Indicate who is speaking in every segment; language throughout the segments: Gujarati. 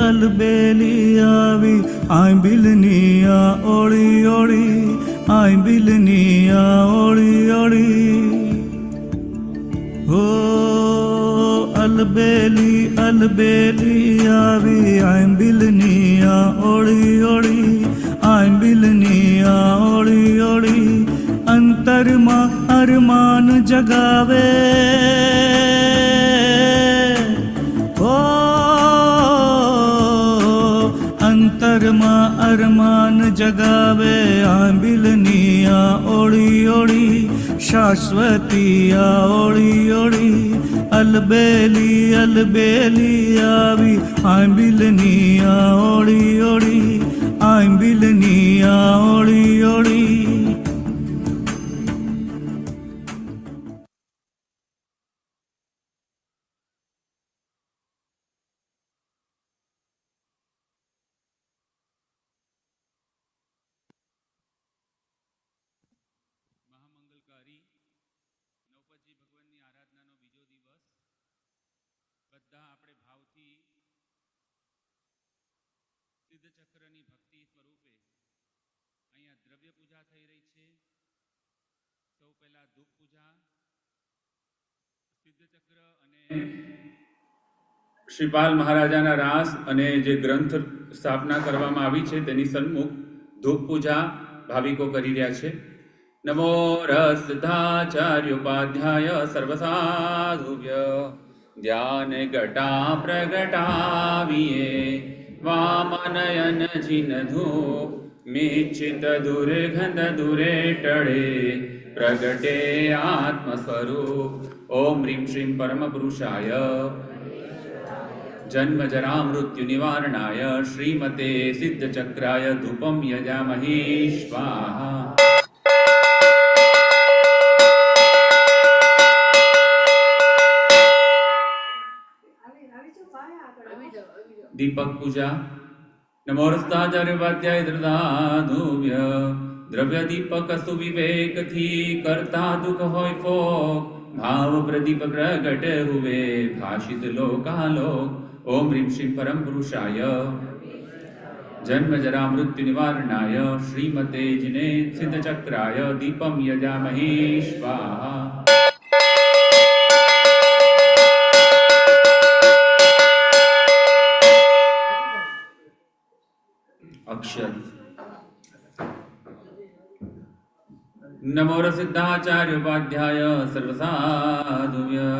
Speaker 1: अलबेली आवी आंबिलनिया ओड़ी ओड़ी आंबिलनिया ओड़ी ओड़ी हो अलबेली आवी आंबिलनिया ओड़ी ओड़ी आंबिलनिया ओड़ी ओड़ी अंतर मां अरमान जगावे हो अंतर मां अरमान जगावे आंबिलनिया ओड़ी ओड़ी शाश्वतिया ओड़ी ओड़ी अलबेली आवी आंबिलनिया ओड़ी ओड़ी आंबिलनिया ओड़ी ओड़ी
Speaker 2: મહામંગલકારી નવપતજી ભગવાનની આરાધનાનો બીજો દિવસ. બધા આપણે ભાવથી સિદ્ધચક્રની ભક્તિ સ્વરૂપે અહીંયા દ્રવ્ય પૂજા થઈ રહી છે. સૌ પહેલા ધૂપ પૂજા સિદ્ધચક્ર અને શ્રીપાલ મહારાજાના રાસ અને જે ગ્રંથ સ્થાપના કરવામાં આવી છે તેની સન્મુખ ધૂપ પૂજા ભાવિકો કરી રહ્યા છે. નમો રસધાચાર્યોપાધ્યાય સર્વસાધુભ્ય ધ્યાન ઘટા પ્રગટાવીએ વામનયન જિનધુ મેચિત દુર્ગંધ દુરે ટળે પ્રગટે આત્મ સ્વરૂપ. ઓમ રીમ શ્રીમ પરમ પુરુષાય જન્મ જરા મૃત્યુ નિવારણાય શ્રીમતે સિદ્ધચક્રાય ધૂપમ યજામહે સ્વાહા. દીપક પૂજા નમોરસ્તાચાર્યોપાધ્યાય ધૃદાધુવ્ય દ્રવ્ય દીપક સુવિવેકથી કરતા દુઃખ હોય ફોક ભાવ પ્રદીપ પ્રગટ હુવે ભાષિત લોકાલોક. ઓમ રીમ શ્રીમ પરમ પુરુષાય જન્મ જરા મૃત્યુ નિવારણાય શ્રીમતે જિને સિદ્ધચક્રાય દીપમ યજામહે સ્વાહા. અક્ષર નમો સિદ્ધાચાર્યોપાધ્યાય સર્વસાધુવ્ય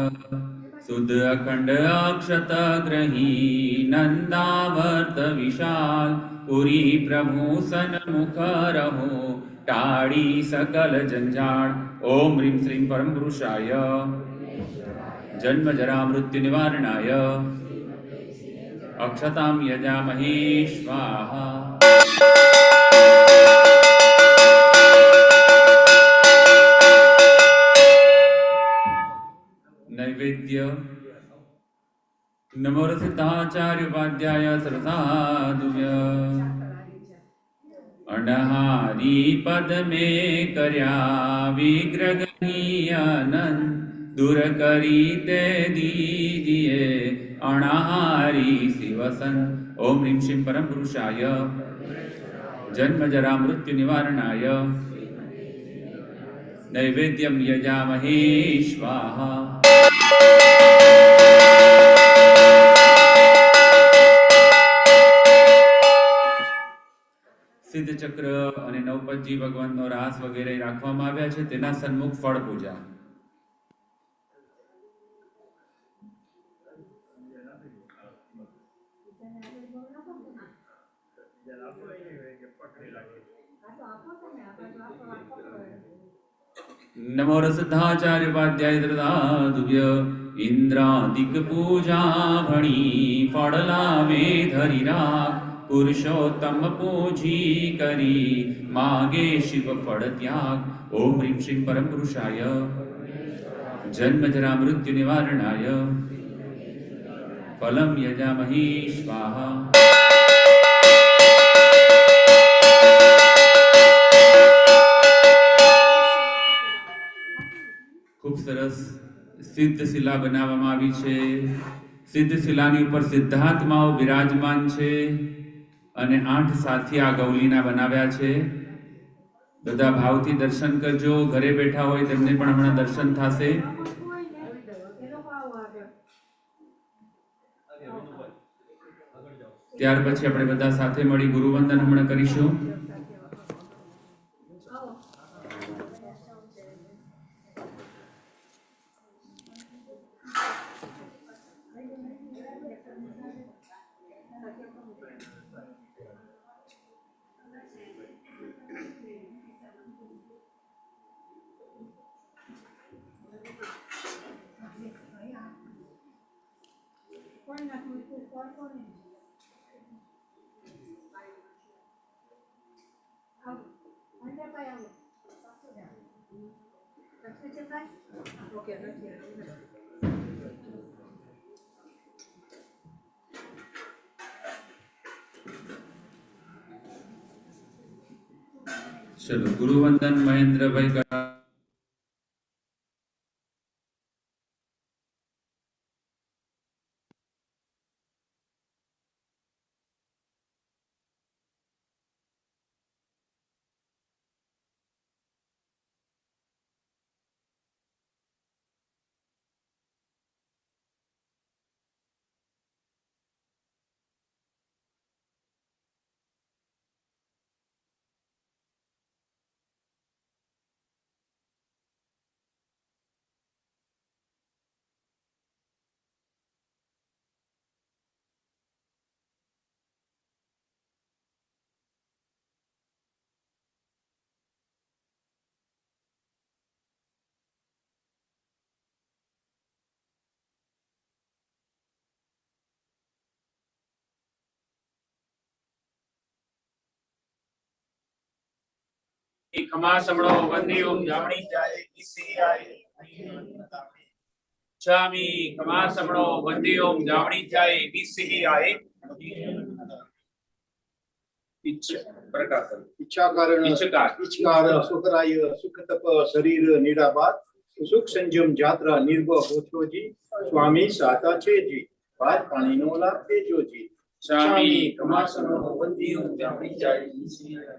Speaker 2: શુદ્ધ અખંડ અક્ષત ગ્રહી નંદાવર્ત વિશાલ પુરી પ્રભુ સન્મુખ રહો ટાળી સકલ જંજાળ. ઓમ રીમ શ્રીમ પરમ પુરુષાય જન્મ જરા મૃત્યુ નિવારણાય અક્ષતામ યજામહે સ્વાહા. નૈવેદ્ય નમો સિદ્ધાચાર્યોપાધ્યાય સર્વસાધુવ્ય અણહારી પદ મે કર્યા વિગ્રહનીયાનંદ દૂર કરી તે દીજીએ અણહારી શિવસન. ઓમ રીમ શ્રીમ પરમ પુરુષાય જન્મ જરા મૃત્યુ નિવારણાય નૈવેદ્યમ યજામહે સ્વાહા. સિદ્ધચક્ર અને નવપતજી ભગવાનનો રાસ વગેરે રાખવામાં આવ્યા છે. તેના સન્મુખ ફળ પૂજા. નમો સિદ્ધાચાર્યોપાધ્યાય ધૃદાધુવ્ય ઇન્દ્રાદિક પૂજા ભણી ફળ લાવે ધરી રાખ પુરુષોત્તમ પૂજી કરી માગે શિવ ફળ ત્યાગ. ઓમ રીમ શ્રીમ પરમ પુરુષાય જન્મ જરા મૃત્યુ નિવારણાય ફલમ યજામહે સ્વાહા. ખૂબ સરસ સિદ્ધ શિલા બનાવવામાં આવી છે. સિદ્ધ શિલાની ઉપર સિદ્ધાત્માઓ બિરાજમાન છે અને 8 સાથી આ ગૌલીના બનાવ્યા છે. બધા ભાવથી દર્શન કરજો. ઘરે બેઠા હોય તેમને પણ હમણાં દર્શન થશે. ત્યાર પછી આપણે બધા સાથે મળી ગુરુવંદન હમણાં કરીશું. ચલો ગુરુવંદન મહેન્દ્રભાઈ કરા. ખમા સમણો વંદી ઓમ જામણી જાય કિસી આય. ચામી ખમા સમણો વંદી ઓમ જામણી જાય કિસી આય.
Speaker 3: ઈચ્છાકાર સુખરાય સુખ તપ શરીર નિરાબાદ સુખ સંજમ જાત્રા નિર્ભવ હોછોજી સ્વામી સાતા છે જી ભાત પાણીનો લાભ દેજોજી.
Speaker 2: ચામી ખમા સમણો વંદી ઓમ જામણી જાય કિસી આય.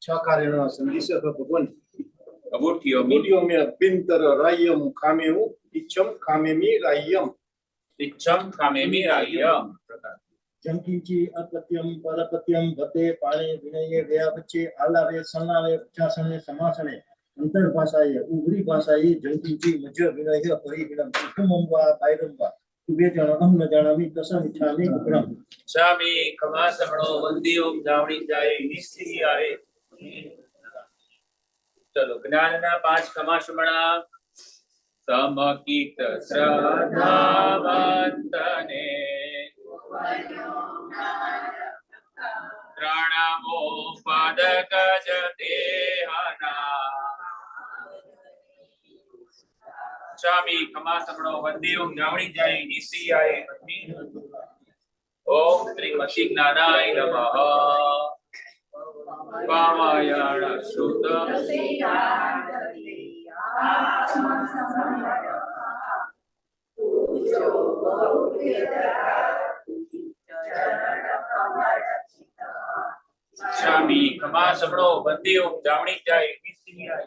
Speaker 3: ઈચ્છાકારેણ સંદિશ ભગવન
Speaker 2: અબોટ્યો
Speaker 3: મે અભ્યંતર રાયમ ખામેઉ ઈચ્છમ ખામેમી રાયમ.
Speaker 2: ઇચ્છમ ખામેમી રાયમ.
Speaker 3: જંકીચી અપત્યમ પરપત્યમ ભતે પાણે વિનયે વ્યા વચ્ચે આલાવે સનાવે ઉચ્ચાસને સમાસને અંતર ભાષાએ ઉગ્રી ભાષાએ જંકીચી મજ વિનય પરિહિણમ સુખમંવા બાયરંવા તુબે જણ અહમ ન જાણામી કસમ ઈચ્છામી ઉગ્રમ.
Speaker 2: ચામી ખમા સમણો વંદી ઓમ જામણી જાય નિશ્ચિ આય. ચલો જ્ઞાનના 5 ખમા સમણા. સમકિત શ્રદ્ધાવંતને પ્રણમો પદકજ દેહના. ચામી ખમા સમણો વંદી ઓમ જામણી જાય નિશ્ચિ આય. ઓમ શ્રીમતી જ્ઞાનાય નમઃ. પાવાયાળ શ્રુત ચામી ખમા સમણો વંદી ઓમ જામણી જાય નિશ્ચિ આય.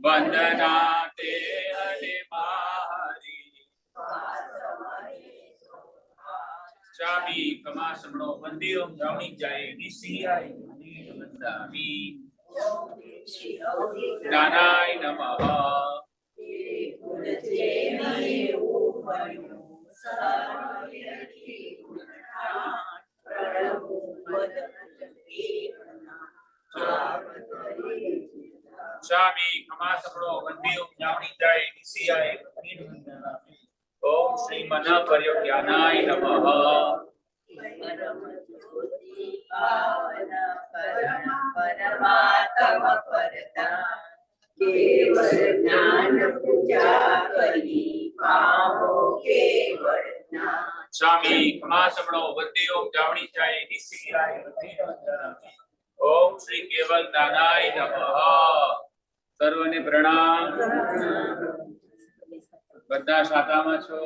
Speaker 2: વંદના તે અને મારી. ચામી ખમા સમણો વંદી ઓમ જામણી જાય નિશ્ચિ આય. જ્ઞાનાય નમઃ. ચામી ખમા સમણો વંદી ઓમ જામણી જાય નિશ્ચિ આય. ઓમ શ્રી મન પર્યોજ્ઞાનાય નમઃ. स्वामी खमासमणो वंदे ओम जावणी जाय निसिराय वंदे ओम श्री केवल दानाय नमः। सर्वने प्रणाम। બધા શાખામાં છો?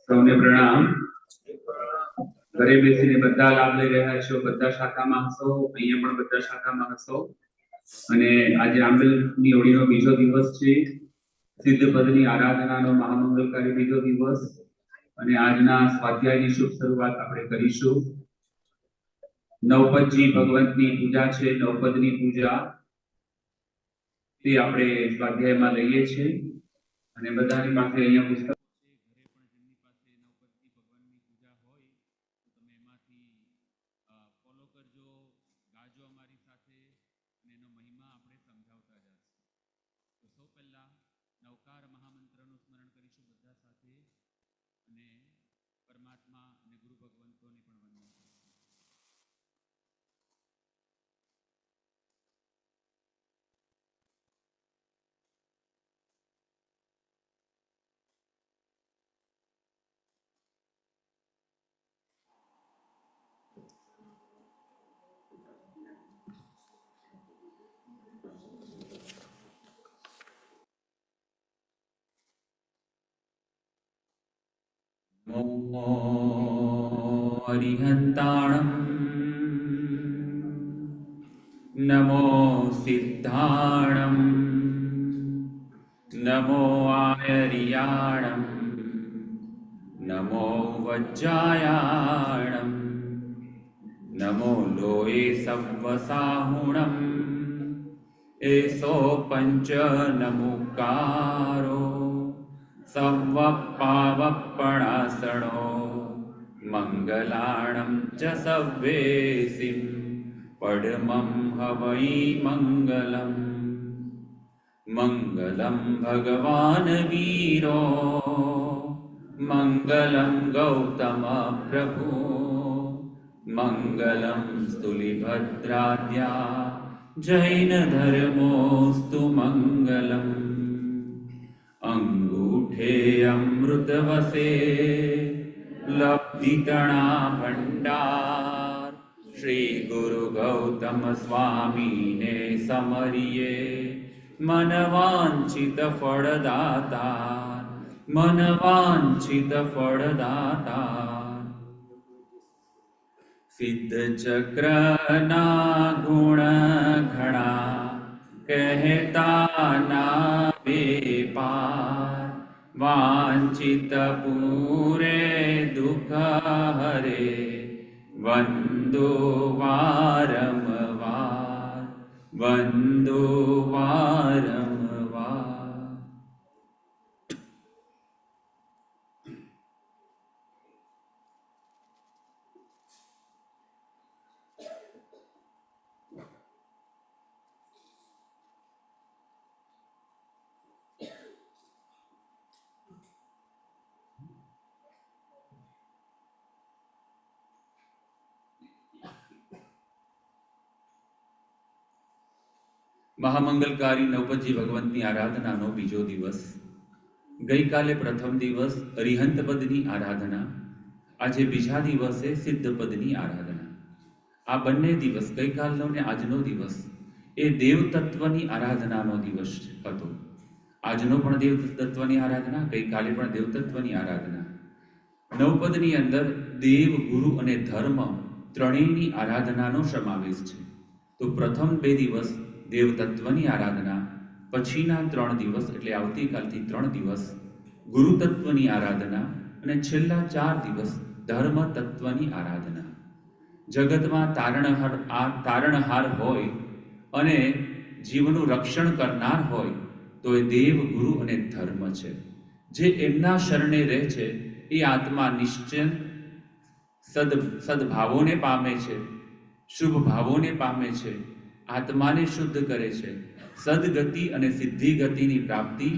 Speaker 2: સૌને પ્રણામ। ઘરે બેસીને બધા લાભ લઈ રહ્યા છો, બધા શાખામાં હશો, અહીંયા પણ બધા શાખામાં હશો। અને આજે આંબેલની ઓળીનો બીજો દિવસ છે, સિદ્ધ પદની આરાધનાનો મહામંગલકારી બીજો દિવસ। અને આજના સ્વાધ્યાયની શુભ શરૂઆત આપણે કરીશું। નવપદજી ભગવંતની પૂજા છે, નવપદની પૂજા તે આપણે સ્વાધ્યાયમાં લઈએ છીએ। અને બધાની પાસે અહીંયા પુસ્તક नमो अरिहन्ताणं नमो सिद्धाणं नमो आयर्याणं नमो वज्रायाणं नमो लोये सव्वसाहुणं एसो पंच नमुकारो सव्वपावपणासणो मंगलाणं च सव्वेसिं पद्मं हवै मंगलम् मंगलं भगवान् वीरो मंगलं गौतम प्रभु मंगलं स्तुलिभद्राद्या जैन धर्मोस्तु मंगलम् अंगूठे अमृतवसे लब्धिकणा भंडार श्री गुरु गौतम स्वामी ने समरिये मनवांछित फलदाता मनवांछित फलदाता सिद्ध चक्रना गुण घड़ा कहता ना बेपार वांछित पूरे दुख हरे वंदो वारंवार वंदो वारंवार। મહામંગલકારી નવપદજી ભગવંતની આરાધનાનો બીજો દિવસ। ગઈકાલે પ્રથમ દિવસ અરિહંત પદની આરાધના, આજે બીજા દિવસે સિદ્ધ પદની આરાધના। આ બંને દિવસ, ગઈકાલનો ને આજનો દિવસ, એ દેવ તત્વની આરાધનાનો દિવસ હતો। આજનો પણ દેવ તત્વની આરાધના, ગઈકાલે પણ દેવ તત્વની આરાધના। નવપદની અંદર દેવ, ગુરુ અને ધર્મ ત્રણેયની આરાધનાનો સમાવેશ છે। તો પ્રથમ બે દિવસ દેવ તત્વની આરાધના, પછીના 3 દિવસ એટલે આવતીકાલથી 3 દિવસ ગુરુ તત્વની આરાધના અને છેલ્લા 4 દિવસ ધર્મ તત્વની આરાધના। જગતમાં તારણહાર હોય અને જીવનું રક્ષણ કરનાર હોય તો એ દેવ, ગુરુ અને ધર્મ છે. જે એમના શરણે રહે છે એ આત્મા નિશ્ચય સદભાવોને પામે છે, શુભ ભાવોને પામે છે, આત્માને શુદ્ધ કરે છે. સદગતિ અને સિદ્ધિ ગતિની પ્રાપ્તિ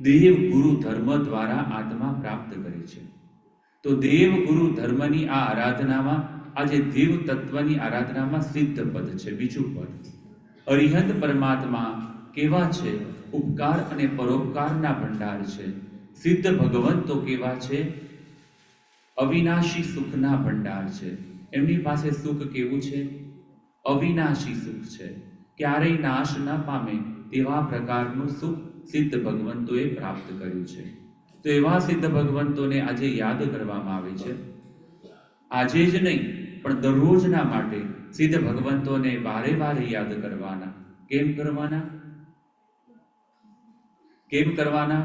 Speaker 2: દેવ, ગુરુ, ધર્મ દ્વારા આત્મા પ્રાપ્ત કરે છે. તો દેવ, ગુરુ, ધર્મની આ આરાધનામાં, આજે દેવ તત્વની આરાધનામાં સિદ્ધ પદ છે, બીજું પદ. અરિહંત પરમાત્મા કેવા છે? ઉપકાર અને પરોપકારના ભંડાર છે. સિદ્ધ ભગવંતો કેવા છે? અવિનાશી સુખના ભંડાર છે. એમની પાસે સુખ કેવું છે? અવિનાશી સુખ છે, ક્યારેય નાશ ન પામે તેવા પ્રકારનું સુખ સિદ્ધ ભગવંતોએ પ્રાપ્ત કર્યું છે. તો એવા સિદ્ધ ભગવંતોને આજે યાદ કરવામાં આવે છે. આજે જ નહીં પણ દરરોજના માટે સિદ્ધ ભગવંતોને વારે વારે યાદ કરવાના. કેમ કરવાના? કેમ કરવાના?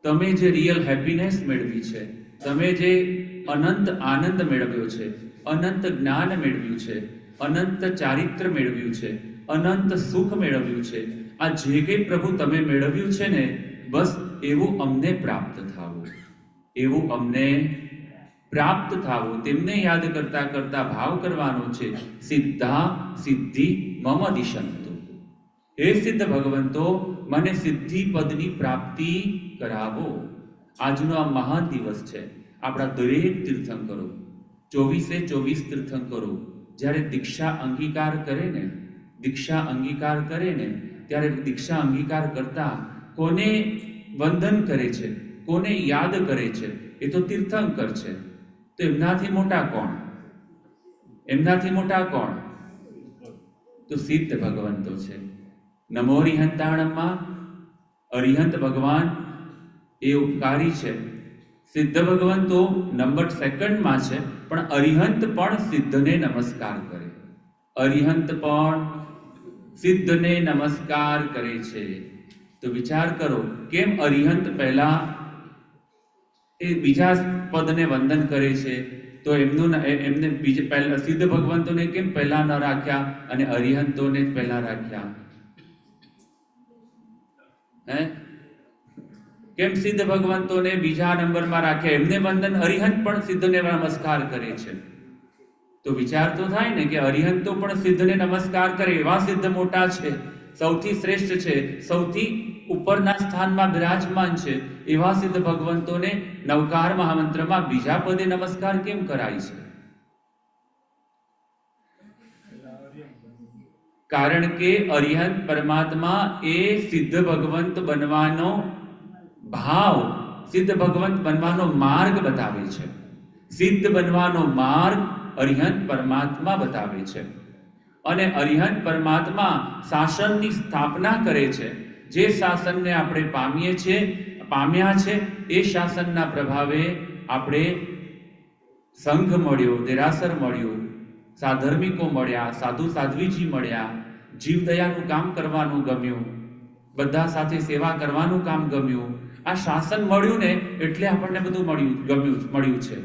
Speaker 2: તમે જે રિયલ હેપીનેસ મેળવી છે, તમે જે અનંત આનંદ મેળવ્યો છે, અનંત જ્ઞાન મેળવ્યું છે, અનંત ચારિત્ર મેળવ્યું છે, અનંત સુખ મેળવ્યું છે, આ જે કંઈ પ્રભુ તમે મેળવ્યું છે ને, બસ એવું અમને પ્રાપ્ત થાવું, એવું અમને પ્રાપ્ત થાવું. તેમને યાદ કરતા કરતા ભાવ કરવાનો છે. સિદ્ધા સિદ્ધિ મમ દિશંતુ. હે સિદ્ધ ભગવંતો, મને સિદ્ધિ પદની પ્રાપ્તિ કરાવો. આજનો આ મહાન દિવસ છે. આપણા દરેક તીર્થંકરો 24 તીર્થંકરો જ્યારે દીક્ષા અંગીકાર કરે ને ત્યારે દીક્ષા અંગીકાર કરતા કોને વંદન કરે છે, કોને યાદ કરે છે? એ તો તીર્થંકર છે. તો એમનાથી મોટા કોણ? એમનાથી મોટા કોણ? તો સિદ્ધ ભગવંતો છે. નમો અરિહંતાણમાં અરિહંત ભગવાન એ ઉપકારી છે. સિદ્ધ ભગવંતો નંબર સેકન્ડમાં છે, પણ અરિહંત પણ સિદ્ધને નમસ્કાર કરે. અરિહંત પણ સિદ્ધને નમસ્કાર કરે છે. તો વિચાર કરો, કેમ અરિહંત પહેલા એ બીજા પદને વંદન કરે છે? તો એમને પહેલા સિદ્ધ ભગવંતોને કેમ પહેલા ન રાખ્યા અને અરિહંતોને જ પહેલા રાખ્યા? કેમ સિદ્ધ ભગવંતોને બીજા નંબરમાં રાખ્યા? એમને વંદન, અરિહંત પણ સિદ્ધને નમસ્કાર કરે છે. તો વિચાર તો થાય ને કે અરિહંતો પણ સિદ્ધને નમસ્કાર કરે. એવા સિદ્ધ મોટા છે, સૌથી શ્રેષ્ઠ છે, સૌથી ઉપરના સ્થાનમાં બિરાજમાન છે. એવા સિદ્ધ ભગવંતોને નવકાર મહામંત્રમાં બીજા પદે નમસ્કાર કેમ કરાય છે? કારણ કે અરિહંત પરમાત્મા એ સિદ્ધ ભગવંત બનવાનો ભાવ, સિદ્ધ ભગવંત બનવાનો માર્ગ બતાવે છે. સિદ્ધ બનવાનો માર્ગ અરિહંત પરમાત્મા બતાવે છે. અને અરિહંત પરમાત્મા શાસનની સ્થાપના કરે છે. જે શાસનને આપણે પામ્યા છે એ શાસનના પ્રભાવે આપણે સંઘ મળ્યો, દેરાસર મળ્યું, સાધર્મિકો મળ્યા, સાધુ સાધ્વીજી મળ્યા, જીવદયાનું કામ કરવાનું ગમ્યું, બધા સાથે સેવા કરવાનું કામ ગમ્યું. આ શાસન મળ્યું ને એટલે આપણને બધું મળ્યું છે.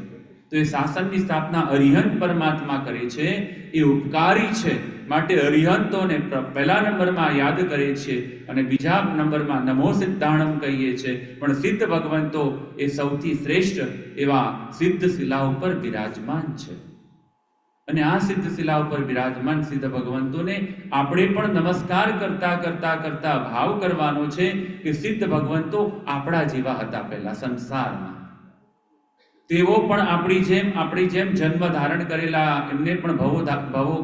Speaker 2: તો એ શાસનની સ્થાપના અરિહંત પરમાત્મા કરે છે. એ ઉપકારી છે, માટે અરિહંતોને પહેલા નંબરમાં યાદ કરે છે અને બીજા નંબરમાં નમો સિદ્ધાણમ કહીએ છીએ. પણ સિદ્ધ ભગવંતો એ સૌથી શ્રેષ્ઠ એવા સિદ્ધ શિલા ઉપર બિરાજમાન છે. અને આ સિદ્ધ શિલા ઉપર બિરાજમાન સિદ્ધ ભગવંતોને આપણે પણ નમસ્કાર કરતા કરતા કરતા ભાવ કરવાનો છે કે સિદ્ધ ભગવંતો આપણા જેવા હતા પહેલા સંસારમાં. તેઓ પણ આપણી જેમ જન્મ ધારણ કરેલા, એમને પણ ભવો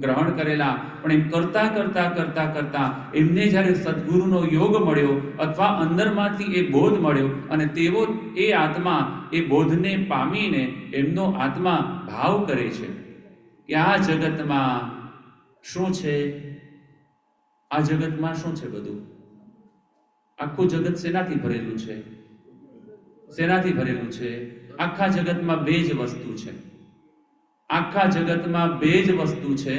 Speaker 2: ગ્રહણ કરેલા, પણ એમ કરતા કરતા કરતા કરતા એમને જ્યારે સદગુરુનો યોગ મળ્યો અથવા અંદરમાંથી એ બોધ મળ્યો અને તેઓ એ આત્મા એ બોધને પામીને એમનો આત્મા ભાવ કરે છે કે આ જગતમાં શું છે? આ જગતમાં શું છે? બધું આખું જગત શેનાથી ભરેલું છે? શેનાથી ભરેલું છે? આખા જગતમાં બે જ વસ્તુ છે. આખા જગતમાં બે જ વસ્તુ છે.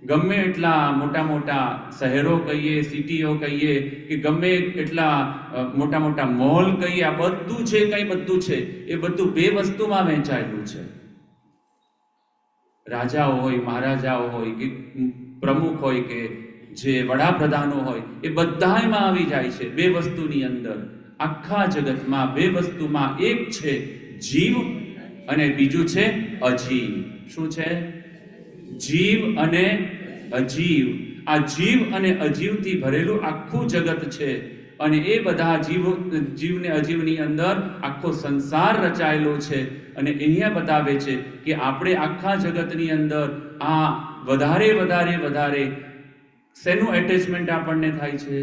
Speaker 2: ગમે એટલા મોટા મોટા શહેરો કહીએ, સિટીઓ કહીએ કે ગમે એટલા મોટા મોટા મોલ કહીએ, આ બધું છે કંઈ બધું છે એ બધું બે વસ્તુમાં વહેંચાયેલું છે. રાજાઓ હોય, મહારાજાઓ હોય કે પ્રમુખ હોય કે જે વડાપ્રધાનો હોય, એ બધામાં આવી જાય છે બે વસ્તુની અંદર. આખા જગતમાં બે વસ્તુમાં એક છે જીવ અને બીજું છે અજીવ. શું છે? જીવ અને અજીવ. આ જીવ અને અજીવથી ભરેલું આખું જગત છે અને એ બધા જીવ ને અજીવની અંદર આખો સંસાર રચાયેલો છે. અને અહીંયા બતાવે છે કે આપણે આખા જગતની અંદર આ વધારે શેનું એટેચમેન્ટ આપણને થાય છે?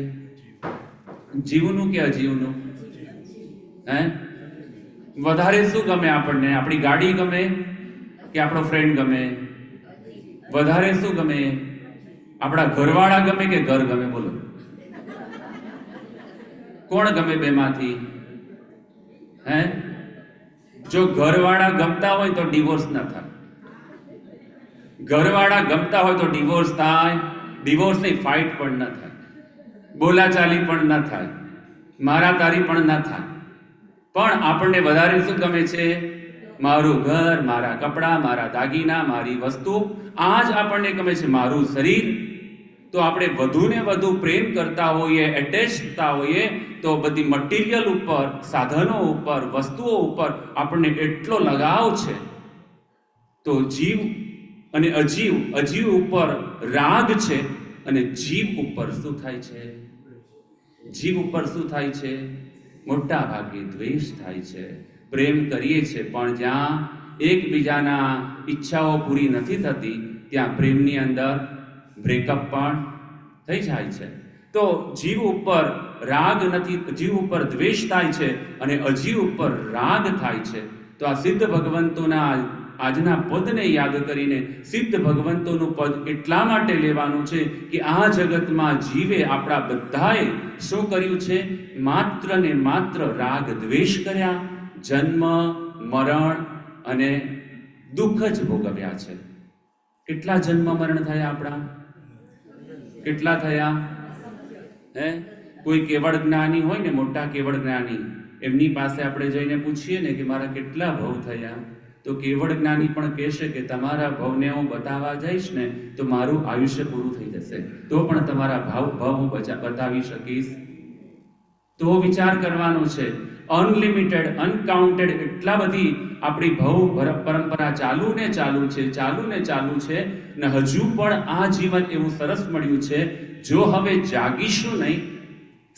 Speaker 2: જીવનું કે અજીવનું? હે? વધારે શું ગમે આપણને? આપણી ગાડી ગમે કે આપણો ફ્રેન્ડ ગમે? વધારે શું ગમે? આપણા ઘરવાળા ગમે કે ઘર ગમે? બોલો, કોણ ગમે બેમાંથી? હે? જો ઘરવાળા ગમતા હોય તો ડિવોર્સ ના થાય. ઘરવાળા ગમતા હોય તો ડિવોર્સ થાય. ડિવોર્સ નહીં, ફાઇટ પણ ના થાય, બોલાચાલી પણ ના થાય, મારા તારી પણ ના થાય. પણ આપણને વધારે શું ગમે છે? મારું ઘર, મારા કપડાં, મારા દાગીના, મારી વસ્તુ, આ જ આપણને ગમે છે. મારું શરીર. તો આપણે વધુ ને વધુ પ્રેમ કરતા હોઈએ, એટેચ થતા હોઈએ તો બધી મટીરિયલ ઉપર, સાધનો ઉપર, વસ્તુઓ ઉપર આપણને એટલો લગાવ છે. તો જીવ અને અજીવ ઉપર રાગ છે અને જીવ ઉપર શું થાય છે? જીવ ઉપર શું થાય છે? મોટા ભાગે દ્વેષ થાય છે. પ્રેમ કરીએ છીએ પણ જ્યાં એકબીજાના ઈચ્છાઓ પૂરી નથી થતી ત્યાં પ્રેમની અંદર બ્રેકઅપ પણ થઈ જાય છે. તો જીવ ઉપર રાગ નથી, જીવ ઉપર દ્વેષ થાય છે અને અજીવ ઉપર રાગ થાય છે. તો આ સિદ્ધ ભગવંતોના આજના પદને યાદ કરીને સિદ્ધ ભગવંતોનું પદ એટલા માટે લેવાનું છે કે આ જગતમાં જીવે આપણા બધાએ શું કર્યું છે? માત્ર ને માત્ર રાગ દ્વેષ કર્યા, જન્મ, મરણ અને દુઃખ જ ભોગવ્યા છે. કેટલા જન્મ મરણ થયા આપણા? કેટલા થયા? હે? કોઈ કેવળ જ્ઞાની હોય ને, મોટા કેવળ જ્ઞાની, એમની પાસે આપણે જઈને પૂછીએ ને કે મારા કેટલા ભવ થયા, તો કેવળ જ્ઞાની પણ કહેશે કે તમારા ભવને હું બતાવવા જઈશ ને તો મારું આયુષ્ય પૂરું થઈ જશે, તો પણ તમારા ભવ હું બતાવી શકીશ. તો વિચાર કરવાનો છે. અનલિમિટેડ, અનકાઉન્ટેડ એટલા બધી આપણી ભવ પરંપરા ચાલુ ને ચાલુ છે ને હજુ પણ આ જીવન એવું સરસ મળ્યું છે. જો હવે જાગીશું નહીં,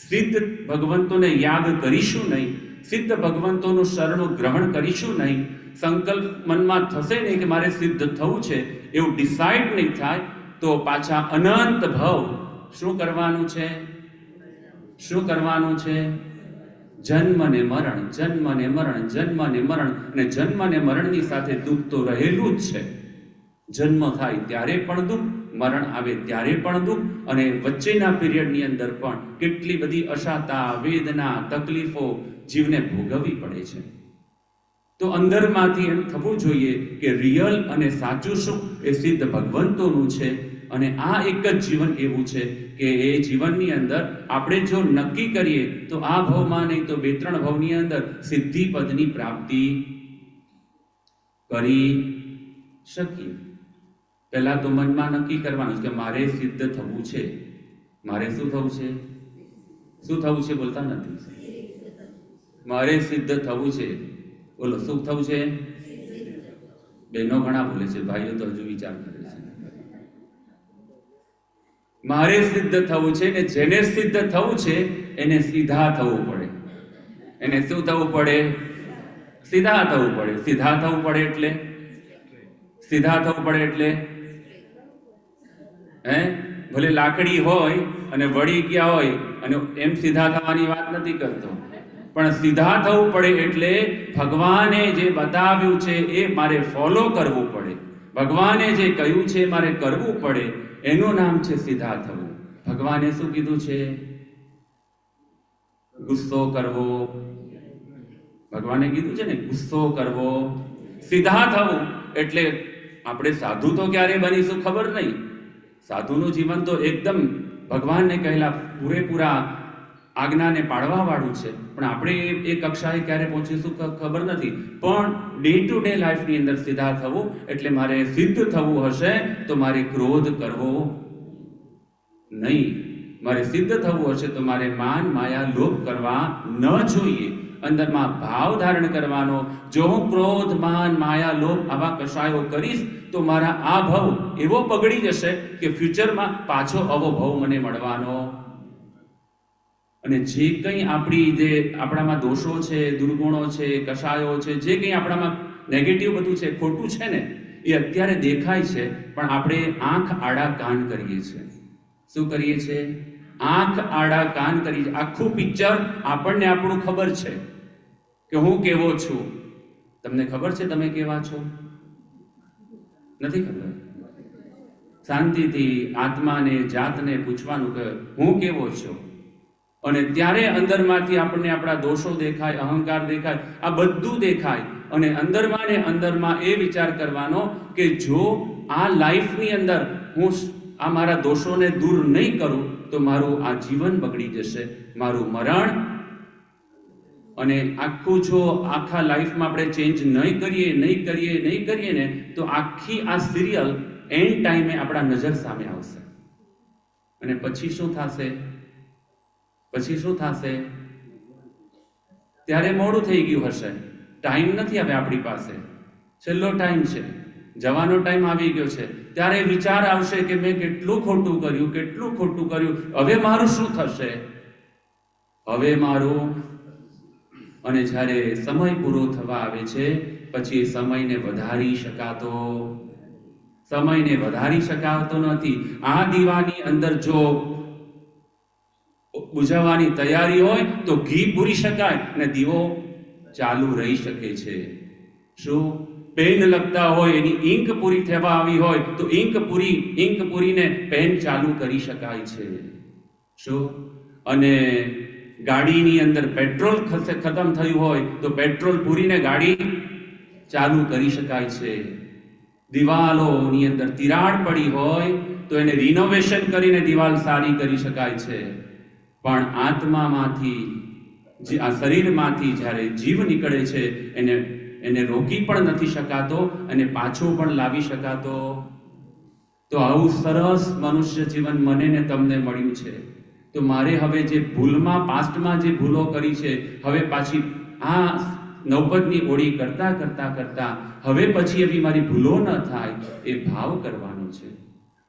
Speaker 2: સિદ્ધ ભગવંતોને યાદ કરીશું નહીં, સિદ્ધ ભગવંતોનું શરણું ગ્રહણ કરીશું નહીં, સંકલ્પ મનમાં થશે નહીં કે મારે સિદ્ધ થવું છે, એવું ડિસાઇડ નહીં થાય તો પાછા અનંત ભવ શું કરવાનું છે? શું કરવાનું છે? જન્મ ને મરણ, જન્મ ને મરણ, જન્મ ને મરણ. અને જન્મ ને મરણની સાથે દુઃખ તો રહેલું જ છે. જન્મ થાય ત્યારે પણ દુઃખ, મરણ આવે ત્યારે પણ દુઃખ, અને વચ્ચેના પીરિયડની અંદર પણ કેટલી બધી અશાતા, વેદના, તકલીફો જીવને ભોગવવી પડે છે. તો અંદરમાંથી એમ થવું જોઈએ કે રિયલ અને સાચું સુખ એ સિદ્ધ ભગવંતોનું છે. અને આ એક જ જીવન એવું છે કે એ જીવનની અંદર આપણે જો નક્કી કરીએ તો આ ભવમાં નહીં તો 2-3 ભવની અંદર સિદ્ધિ પદની પ્રાપ્તિ કરી શકીએ. પહેલા તો મનમાં નક્કી કરવાનું કે મારે સિદ્ધ થવું છે. મારે શું થવું છે? શું થવું છે? બોલતા નથી. મારે સિદ્ધ થવું છે. બોલો, શું થવું છે? બહેનો ઘણા બોલે છે, ભાઈઓ તો હજુ વિચાર કરે છે. મારે સિદ્ધ થવું છે ને જેને સિદ્ધ થવું છે એને સીધા થવું પડે. એને શું થવું પડે? સીધા થવું પડે. સીધા થવું પડે એટલે હે, ભલે લાકડી હોય અને વળી ગયા હોય અને એમ સીધા થવાની વાત નથી કરતો, પણ સીધા થવું પડે એટલે ભગવાને જે બતાવ્યું છે એ મારે ફોલો કરવું પડે. ભગવાને જે કહ્યું છે મારે કરવું પડે. એનું નામ છે સીધા થવું. ભગવાને શું કીધું છે? ગુસ્સો કરવો. ભગવાને કીધું છે ને ગુસ્સો કરવો. સીધા થવું એટલે આપણે સાધુ તો ક્યારે બનીશું ખબર નહીં, સાધુનું જીવન તો એકદમ ભગવાનને કહેલા પૂરેપૂરા આજ્ઞાને પાળવા વાળું છે, પણ આપણે એ કક્ષાએ ક્યારે પહોંચીશું ખબર નથી. પણ ડે ટુ ડે લાઈફની અંદર સીધા થવું એટલે મારે સિદ્ધ થવું હશે તો મારે ક્રોધ કરવો નહીં. મારે સિદ્ધ થવું હશે તો મારે માન માયા લોભ કરવા ન જોઈએ. અંદરમાં ભાવ ધારણ કરવાનો. જો હું ક્રોધ માન માયા લોભ આવા કશાયો કરીશ તો મારા આ ભવ એવો બગડી જશે કે ફ્યુચરમાં પાછો આવો ભવ મને મળવાનો. અને જે કંઈ આપણામાં દોષો છે, દુર્ગુણો છે, કશાયો છે, જે કંઈ આપણામાં નેગેટિવ બધું છે, ખોટું છે ને, એ અત્યારે દેખાય છે, પણ આપણે આંખ આડા કાન કરીએ છીએ. શું કરીએ છીએ? આંખ આડા કાન કરીએ છીએ. આખું પિક્ચર આપણને આપણું ખબર છે કે હું કેવો છું. તમને ખબર છે તમે કેવા છો? નથી ખબર. શાંતિથી આત્માને જાતને પૂછવાનું કે હું કેવો છું. અને ત્યારે અંદરમાંથી આપણને આપણા દોષો દેખાય, અહંકાર દેખાય, આ બધું દેખાય. અને અંદરમાં ને અંદરમાં એ વિચાર કરવાનો કે જો આ લાઈફની અંદર હું આ મારા દોષોને દૂર નહીં કરું તો મારું આ જીવન બગડી જશે, મારું મરણ. અને આખું જો આખા લાઈફમાં આપણે ચેન્જ નહીં કરીએ ને તો આખી આ સિરિયલ એન્ડ ટાઈમે આપણા નજર સામે આવશે. અને પછી શું થશે? ત્યારે મોડું થઈ ગયું હશે. ટાઈમ નથી હવે આપણી પાસે, છેલ્લો ટાઈમ છે, જવાનો ટાઈમ આવી ગયો છે. ત્યારે વિચાર આવશે કે મેં કેટલું ખોટું કર્યું, હવે મારું શું થશે, હવે મારું. અને જ્યારે સમય પૂરો થવા આવે છે પછી સમયને વધારી શકાતો નથી. આ દીવાની અંદર જો બુઝાવવાની તૈયારી હોય તો ઘી પૂરી શકાય અને દીવો ચાલુ રહી શકે છે. શું? પેન લખતા હોય, એની ઇંક પૂરી થવા આવી હોય તો ઇંક પૂરીને પેન ચાલુ કરી શકાય છે. શું? અને ગાડીની અંદર પેટ્રોલ ખતમ થયું હોય તો પેટ્રોલ પૂરીને ગાડી ચાલુ કરી શકાય છે. દિવાલોની અંદર તિરાડ પડી હોય તો એને રિનોવેશન કરીને દિવાલ સારી કરી શકાય છે. પણ આત્મામાંથી, આ શરીરમાંથી જ્યારે જીવ નીકળે છે એને રોકી પણ નથી શકાતો અને પાછો પણ લાવી શકાતો. તો આવું સરસ મનુષ્ય જીવન મને ને તમને મળ્યું છે. તો મારે હવે જે પાસ્ટમાં જે ભૂલો કરી છે, હવે પાછી આ નવપદની ઓળી કરતા હવે પછી એવી મારી ભૂલો ન થાય એ ભાવ કરવાનો છે.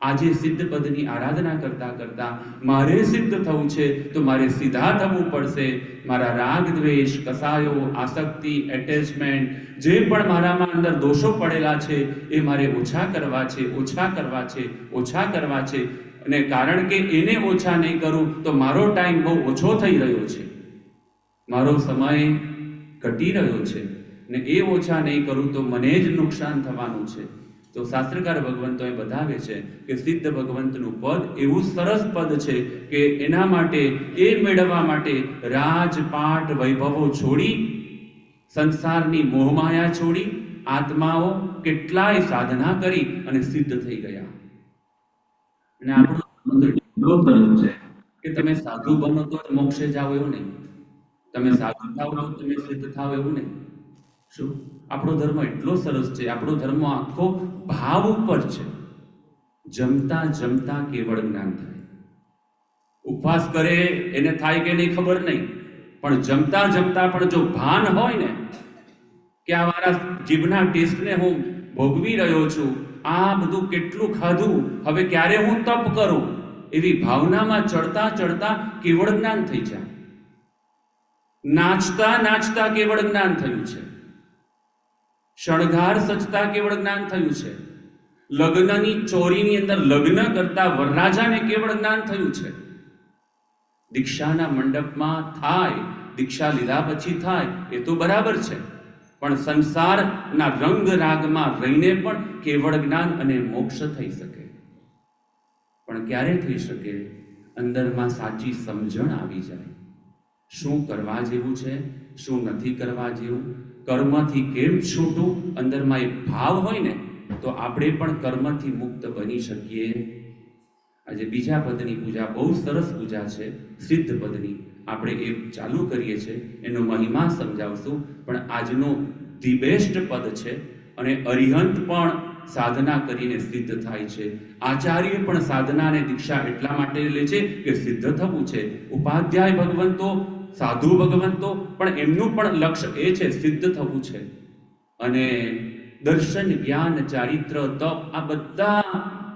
Speaker 2: આજે સિદ્ધ પદની આરાધના કરતા મારે સિદ્ધ થવું છે તો મારે સીધા થવું પડશે. મારા રાગ દ્વેષ, કસાયો, આસક્તિ, એટેચમેન્ટ, જે પણ મારામાં અંદર દોષો પડેલા છે એ મારે ઓછા કરવા છે. અને કારણ કે એને ઓછા નહીં કરું તો મારો ટાઈમ બહુ ઓછો થઈ રહ્યો છે, મારો સમય ઘટી રહ્યો છે, ને એ ઓછા નહીં કરું તો મને જ નુકસાન થવાનું છે. તો શાસ્ત્રકાર ભગવંતો એ બતાવે છે કે સિદ્ધ ભગવંતનું પદ એવું સરસ પદ છે કે એના માટે, એ મેળવવા માટે રાજપાટ વૈભવો છોડી, સંસારની મોહમાયા છોડી આત્માઓ કેટલાય સાધના કરી અને સિદ્ધ થઈ ગયા. અને આપણો એટલો સરસ છે કે તમે સાધુ બનો તો મોક્ષે જાઓ એવું નહીં, તમે સાધુ થાવ તો તમે સિદ્ધ થાવ એવું નહીં. શું? આપણો ધર્મ એટલો સરસ છે, આપણો ધર્મ આખો ભાવ ઉપર છે. જમતા કેવળ જ્ઞાન થાય. ઉપવાસ કરે એને થાય કે નહીં ખબર નહીં, પણ જમતા પણ જો ભાન હોય ને કે આ મારા જીભના ટેસ્ટને હું ભોગવી રહ્યો છું, આ બધું કેટલું ખાધું, હવે ક્યારે હું તપ કરું, એવી ભાવનામાં ચડતા કેવળ જ્ઞાન થઈ જાય. નાચતા કેવળ જ્ઞાન થયું છે. શણગાર સજતા કેવળ જ્ઞાન થયું છે. લગ્નની ચોરીની અંદર લગ્ન કરતા વરરાજાને કેવળ જ્ઞાન થયું છે. દીક્ષાના મંડપમાં થાય, દીક્ષા લીધા પછી થાય એ તો બરાબર છે, પણ સંસારના રંગ રાગમાં રહીને પણ કેવળ જ્ઞાન અને મોક્ષ થઈ શકે. પણ ક્યારે થઈ શકે? અંદરમાં સાચી સમજણ આવી જાય. શું કરવા જેવું છે, શું નથી કરવા જેવું, કર્મથી કેમ છૂટું, અંદરમાં એક ભાવ હોય ને તો આપણે પણ કર્મથી મુક્ત બની શકીએ આજે બીજા પદની પૂજા બહુ સરસ પૂજા છે, સિદ્ધ પદની. આપણે એ ચાલુ કરીએ છીએ, એનો મહિમા સમજાવશું. પણ આજનો ધી બેસ્ટ પદ છે અને અરિહંત પણ સાધના કરીને સિદ્ધ થાય છે. આચાર્ય પણ સાધના અને દીક્ષા એટલા માટે લે છે કે સિદ્ધ થવું છે. ઉપાધ્યાય ભગવંતો, સાધુ ભગવંતો પણ એમનું પણ લક્ષ્ય એ છે સિદ્ધ થવું છે. અને દર્શન, જ્ઞાન, ચારિત્ર, તપ આ બધા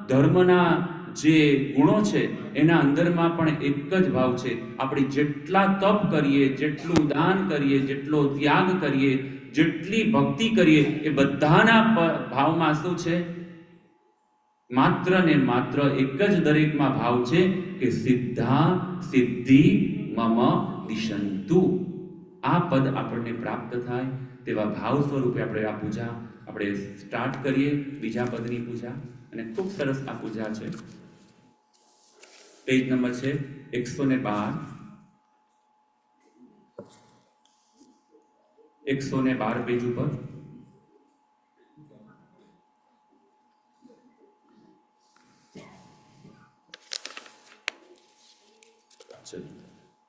Speaker 2: ધર્મના જે ગુણો છે એના અંદરમાં પણ એક જ ભાવ છે. આપણે જેટલા તપ કરીએ, જેટલું દાન કરીએ, જેટલો ત્યાગ કરીએ, જેટલી ભક્તિ કરીએ, એ બધાના ભાવમાં શું છે? માત્ર ને માત્ર એક જ દરેકમાં ભાવ છે કે સિદ્ધા સિદ્ધિ મમ દિશંતુ. આ પદ આપણને પ્રાપ્ત થાય તેવા ભાવ સ્વરૂપે આપણે આ પૂજા આપણે સ્ટાર્ટ કરીએ, બીજા પદની પૂજા. અને ખૂબ સરસ આ પૂજા છે. પેજ નંબર છે 112. 112 પેજ ઉપર.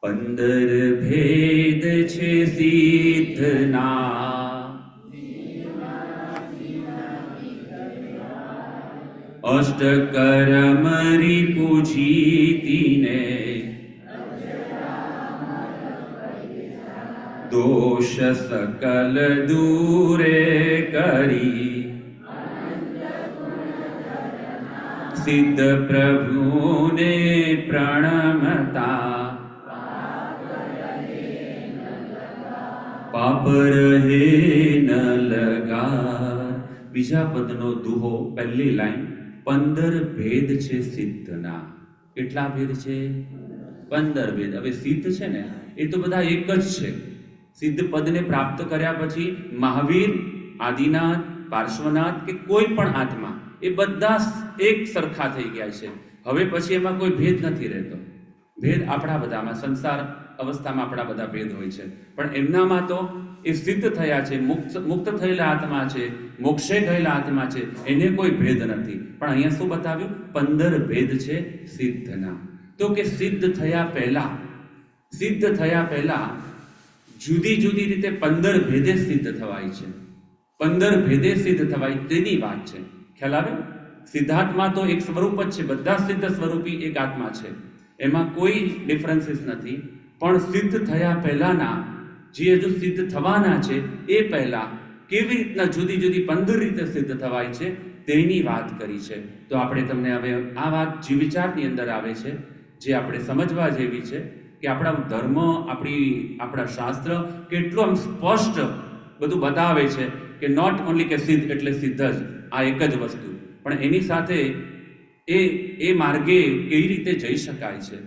Speaker 2: પંદર ભેદ છે સિદ્ધના, અષ્ટકર્મ રીપુજીતીને, દોષ સકલ દૂરે કરી, સિદ્ધ પ્રભુને પ્રણમતા, પાપ રહે ન લગા. બીજા પદનો દુહો, પહેલી લાઈન. 15 ભેદ છે સિદ્ધના. કેટલા ભેદ છે? 15 ભેદ. હવે સિદ્ધ છે ને એ તો બધા એક જ છે. સિદ્ધ પદને પ્રાપ્ત કર્યા પછી મહાવીર, આદિનાથ, પાર્શ્વનાથ કે કોઈ પણ આત્મા એ બધા એક સરખા થઈ ગયા છે. હવે પછી એમાં કોઈ ભેદ નથી રહેતો. ભેદ આપણા બધામાં, સંસાર અવસ્થામાં આપણા બધા ભેદ હોય છે, પણ એમનામાં તો એ સિદ્ધ થયા છે, મુક્ત થયેલા આત્મા છે, મોક્ષે ગયેલા આત્મા છે, એને કોઈ ભેદ નથી. પણ અહીંયા શું બતાવ્યું? 15 ભેદ છે સિદ્ધના. તો કે સિદ્ધ થયા પહેલા જુદી જુદી રીતે 15 ભેદે સિદ્ધ થવાય છે. 15 ભેદે સિદ્ધ થવાય તેની વાત છે. ખ્યાલ આવે? સિદ્ધાત્મા તો એક સ્વરૂપ જ છે, બધા સિદ્ધ સ્વરૂપી એક આત્મા છે, એમાં કોઈ ડિફરન્સીસ નથી. પણ સિદ્ધ થયા પહેલાના જે હજુ સિદ્ધ થવાના છે એ પહેલા કેવી રીતના જુદી જુદી 15 રીતે સિદ્ધ થવાય છે તેની વાત કરી છે. તો આપણે તમને હવે આ વાત જીવ વિચારની અંદર આવે છે, જે આપણે સમજવા જેવી છે કે આપણા ધર્મ, આપણા શાસ્ત્ર કેટલું આમ સ્પષ્ટ બધું બતાવે છે કે નોટ ઓનલી કે સિદ્ધ એટલે સિદ્ધ જ, આ એક જ વસ્તુ, પણ એની સાથે એ માર્ગે કેવી રીતે જઈ શકાય છે.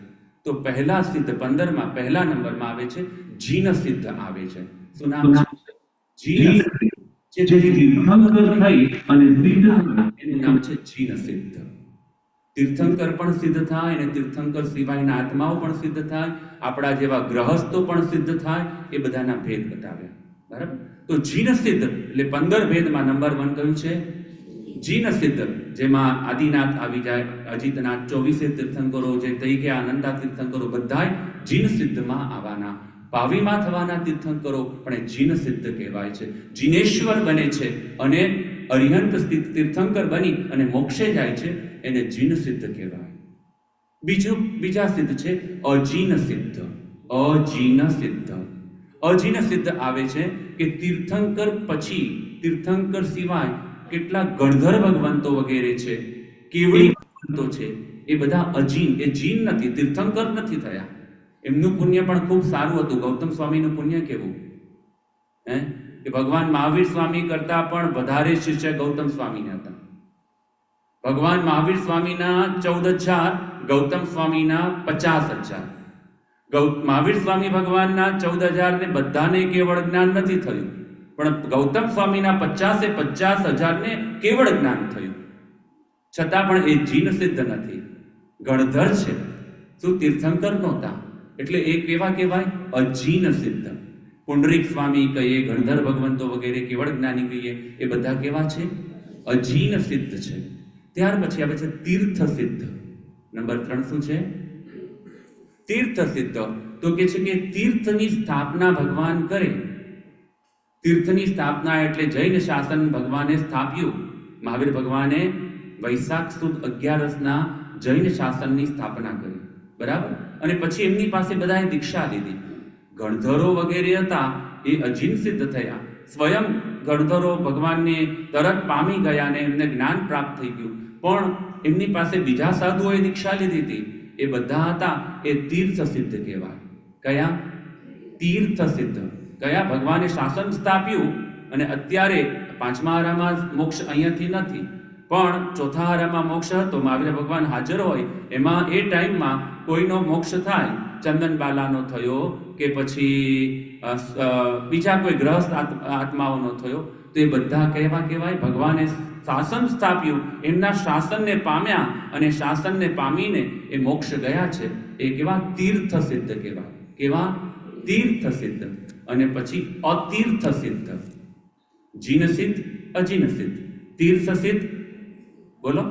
Speaker 2: તો પહેલા સિદ્ધ 15માં પહેલા નંબરમાં આવે છે જીન સિદ્ધ આવે છે. શું નામ છે? જીન. જે તીર્થંકર થઈ અને સિદ્ધ એનું નામ છે જીન સિદ્ધ. તીર્થંકર પણ સિદ્ધ થાય અને તીર્થંકર સિવાયના આત્માઓ પણ સિદ્ધ થાય, આપણા જેવા ગ્રહસ્થો પણ સિદ્ધ થાય. એ બધાના ભેદ બતાવ્યા. બરાબર? તો જીન સિદ્ધ એટલે 15 ભેદમાં નંબર 1 કયું છે? જીન સિદ્ધ, જેમાં આદિનાથ આવી જાય, અજીતનાથ, 24 તીર્થંકરો, જે થઈ ગયા અનંતા તીર્થંકરો, બધાય જીન સિદ્ધમાં આવવાના. ભાવિમાં થવાના તીર્થંકરો પણ જીન સિદ્ધ કહેવાય છે. જીનેશ્વર બને છે અને અરિહંત તીર્થંકર બની અને મોક્ષે જાય છે, એને જીન સિદ્ધ કહેવાય. બીજા સિદ્ધ છે અજીન સિદ્ધ. અજીન સિદ્ધ. અજીન સિદ્ધ આવે છે કે તીર્થંકર પછી, તીર્થંકર સિવાય કેટલા ગણધર ભગવંતો વગેરે છે, કેવળી ભગવંતો છે, એ બધા અજીન, એ જીન નથી, તીર્થંકર નથી થયા. એમનું પુણ્ય પણ ખૂબ સારું હતું. ગૌતમ સ્વામીનું પુણ્ય કેવું કે ભગવાન મહાવીર સ્વામી કરતા પણ વધારે શિષ્ય ગૌતમ સ્વામીને હતા. ભગવાન મહાવીર સ્વામીના 14,000, ગૌતમ સ્વામીના 50,000. મહાવીર સ્વામી ભગવાનના 14,000 ને બધાને કેવળ જ્ઞાન નથી થયું, પણ ગૌતમ સ્વામીના 50,000 ને કેવળ જ્ઞાન થયું. છતાં પણ એ જીન સિદ્ધ નથી, ગણધર છે. શું? તીર્થંકર નહોતા. એટલે એ કેવા કહેવાય? અજીન સિદ્ધ. પુંડરીક સ્વામી કહીએ, ગણધર ભગવંતો વગેરે કેવળ જ્ઞાની કહીએ, એ બધા કેવા છે? અજીન સિદ્ધ છે. ત્યાર પછી આવે છે તીર્થ સિદ્ધ. નંબર 3 શું છે? તીર્થ સિદ્ધ. તો કે છે કે તીર્થની સ્થાપના ભગવાન કરે. તીર્થની સ્થાપના એટલે જૈન શાસન ભગવાને સ્થાપ્યું. મહાવીર ભગવાને વૈશાખ સુદ 11ના જૈન શાસનની સ્થાપના કરી, બરાબર. અને પછી એમની પાસે બધાએ દીક્ષા લીધી. ગણધરો વગેરે હતા એ અજીન સિદ્ધ થયા. સ્વયં ગણધરો ભગવાનને તરત પામી ગયા અને એમને જ્ઞાન પ્રાપ્ત થઈ ગયું. પણ એમની પાસે બીજા સાધુઓએ દીક્ષા લીધી હતી. એ બધા હતા એ તીર્થ સિદ્ધ કહેવાય. કયા? તીર્થ સિદ્ધ. કયા? ભગવાને શાસન સ્થાપ્યું અને અત્યારે 5મા આરામાં મોક્ષ અહીંયાથી નથી, પણ 4થા આરામાં મોક્ષ હતો. મહાવીર ભગવાન હાજર હોય એમાં એ ટાઈમમાં કોઈનો મોક્ષ થાય, ચંદનબાલાનો થયો કે પછી બીજા કોઈ ગ્રહસ્થ આત્માઓનો થયો, તો એ બધા કેવા કહેવાય? ભગવાને શાસન સ્થાપ્યું, એમના શાસનને પામ્યા અને શાસનને પામીને એ મોક્ષ ગયા છે. એ કેવા? તીર્થ સિદ્ધ કહેવાય. કેવા? તીર્થ સિદ્ધ. અને પછી અતીર્થ સિદ્ધ. જીન સિદ્ધ, અજીન સિદ્ધ. તીર્થ સિદ્ધ, બોલો.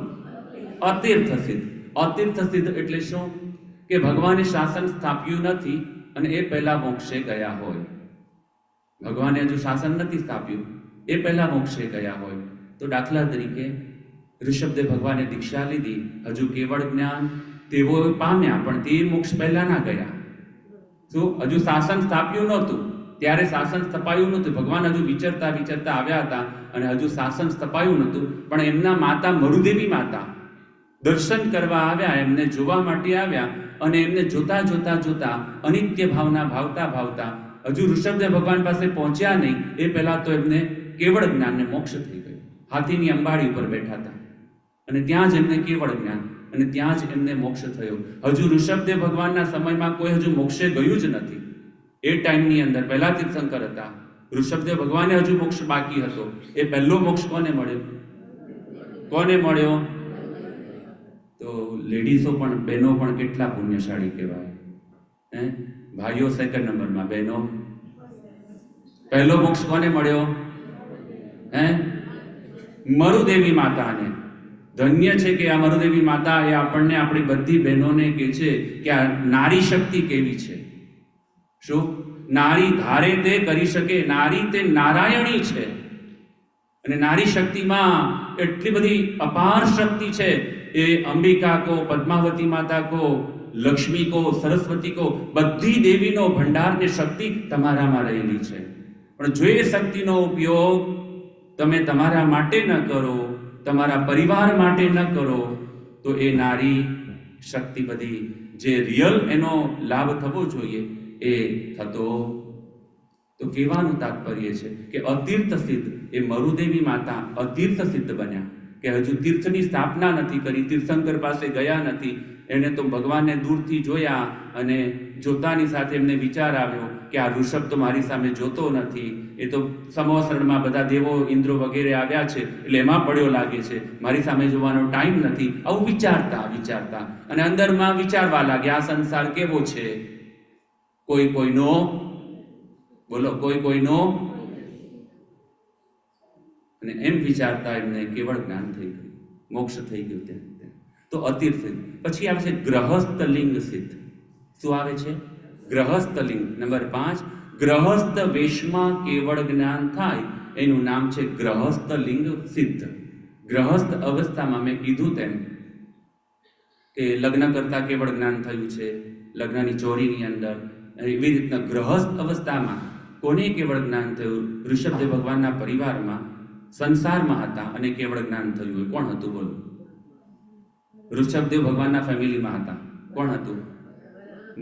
Speaker 2: અતીર્થ સિદ્ધ. અતીર્થ સિદ્ધ એટલે શું? કે ભગવાને શાસન સ્થાપ્યું નથી અને એ પહેલા મોક્ષે ગયા હોય. ભગવાને હજુ શાસન નથી સ્થાપ્યું, એ પહેલા મોક્ષે ગયા હોય. તો દાખલા તરીકે ઋષભદેવ ભગવાને દીક્ષા લીધી, હજુ કેવળ જ્ઞાન તેઓ પામ્યા, પણ તે મોક્ષ પહેલા ના ગયા. શું? હજુ શાસન સ્થાપ્યું નહોતું, ત્યારે શાસન સ્થપાયું નહોતું. ભગવાન હજુ વિચરતા વિચરતા આવ્યા હતા અને હજુ શાસન સ્થપાયું નહોતું. પણ એમના માતા મરુદેવી માતા દર્શન કરવા આવ્યા, એમને જોવા માટે આવ્યા અને એમને જોતા જોતા જોતા અનિત્ય ભાવના ભાવતા ભાવતા હજુ ઋષભદેવ ભગવાન પાસે પહોંચ્યા નહીં એ પહેલા તો એમને કેવળ જ્ઞાનને મોક્ષ થઈ ગયું. હાથીની અંબાડી ઉપર બેઠા હતા અને ત્યાં જ એમને કેવળ જ્ઞાન અને ત્યાં જ એમને મોક્ષ થયો. હજુ ઋષભદેવ ભગવાનના સમયમાં કોઈ હજુ મોક્ષે ગયું જ નથી. એ ટાઈમની અંદર પહેલા તીર્થંકર હતા, ઋષભદેવ ભગવાને હજુ મોક્ષ બાકી હતો. એ પહેલો મોક્ષ કોને મળ્યો? કોને મળ્યો? તો લેડીઝો પણ, બહેનો પણ કેટલા પુણ્યશાળી કહેવાય. ભાઈઓ સેકન્ડ નંબરમાં, બહેનો પહેલો મોક્ષ કોને મળ્યો? મરુદેવી માતાને. ધન્ય છે કે આ મરુદેવી માતા એ આપણને, આપણી બધી બહેનોને કહે છે કે આ નારી શક્તિ કેવી છે. શું? નારી ધારે તે કરી શકે, નારી તે નારાયણી છે. અને નારી શક્તિમાં એટલી બધી અપાર શક્તિ છે. એ અંબિકા કો, પદ્માવતી માતા કો, લક્ષ્મી કો, સરસ્વતી કો, બધી દેવીનો ભંડાર ને શક્તિ તમારામાં રહેલી છે. પણ જો એ શક્તિનો ઉપયોગ તમે તમારા માટે ન કરો, તમારા પરિવાર માટે ન કરો, તો એ નારી શક્તિ બધી જે રિયલ એનો લાભ થવો જોઈએ એ થતો. તો કહેવાનું તાત્પર્ય છે કે અતીર્થ સિદ્ધ એ મરુદેવી માતા અતીર્થ સિદ્ધ બન્યા, કે હજુ તીર્થની સ્થાપના નથી કરી, તીર્થંકર પાસે ગયા નથી. એને તો ભગવાનને દૂરથી જોયા અને જોતાની સાથે એમને વિચાર આવ્યો કે આ ઋષભ તો મારી સામે જોતો નથી, એ તો સમવસરણમાં બધા દેવો ઇન્દ્રો વગેરે આવ્યા છે એટલે એમાં પડ્યો લાગે છે, મારી સામે જોવાનો ટાઈમ નથી. આવું વિચારતા વિચારતા અને અંદરમાં વિચારવા લાગ્યા, આ સંસાર કેવો છે, કોઈ કોઈનો, બોલો, કોઈ કોઈનો. અને એમ વિચારતા એમને કેવળ જ્ઞાન થઈ ગયું, મોક્ષ થઈ ગયું. ત્યાં તો અતીર્થ સિદ્ધ. પછી આવે છે ગ્રહસ્થ લિંગ સિદ્ધ. શું આવે છે? ગ્રહસ્થ લિંગ. નંબર 5, ગ્રહસ્થ વેશમાં કેવળ જ્ઞાન થાય એનું નામ છે ગ્રહસ્થ લિંગ સિદ્ધ. ગ્રહસ્થ અવસ્થામાં મેં કીધું તેમ કે લગ્ન કરતા કેવળ જ્ઞાન થયું છે, લગ્નની ચોરીની અંદર. એવી રીતના ગ્રહસ્થ અવસ્થામાં કોને કેવળ જ્ઞાન થયું? ઋષભદેવ ભગવાનના પરિવારમાં સંસારમાં હતા અને કેવળ જ્ઞાન થયું હોય. કોણ હતું? બોલો. ઋષભદેવ ભગવાનના ફેમિલીમાં હતા. કોણ હતું?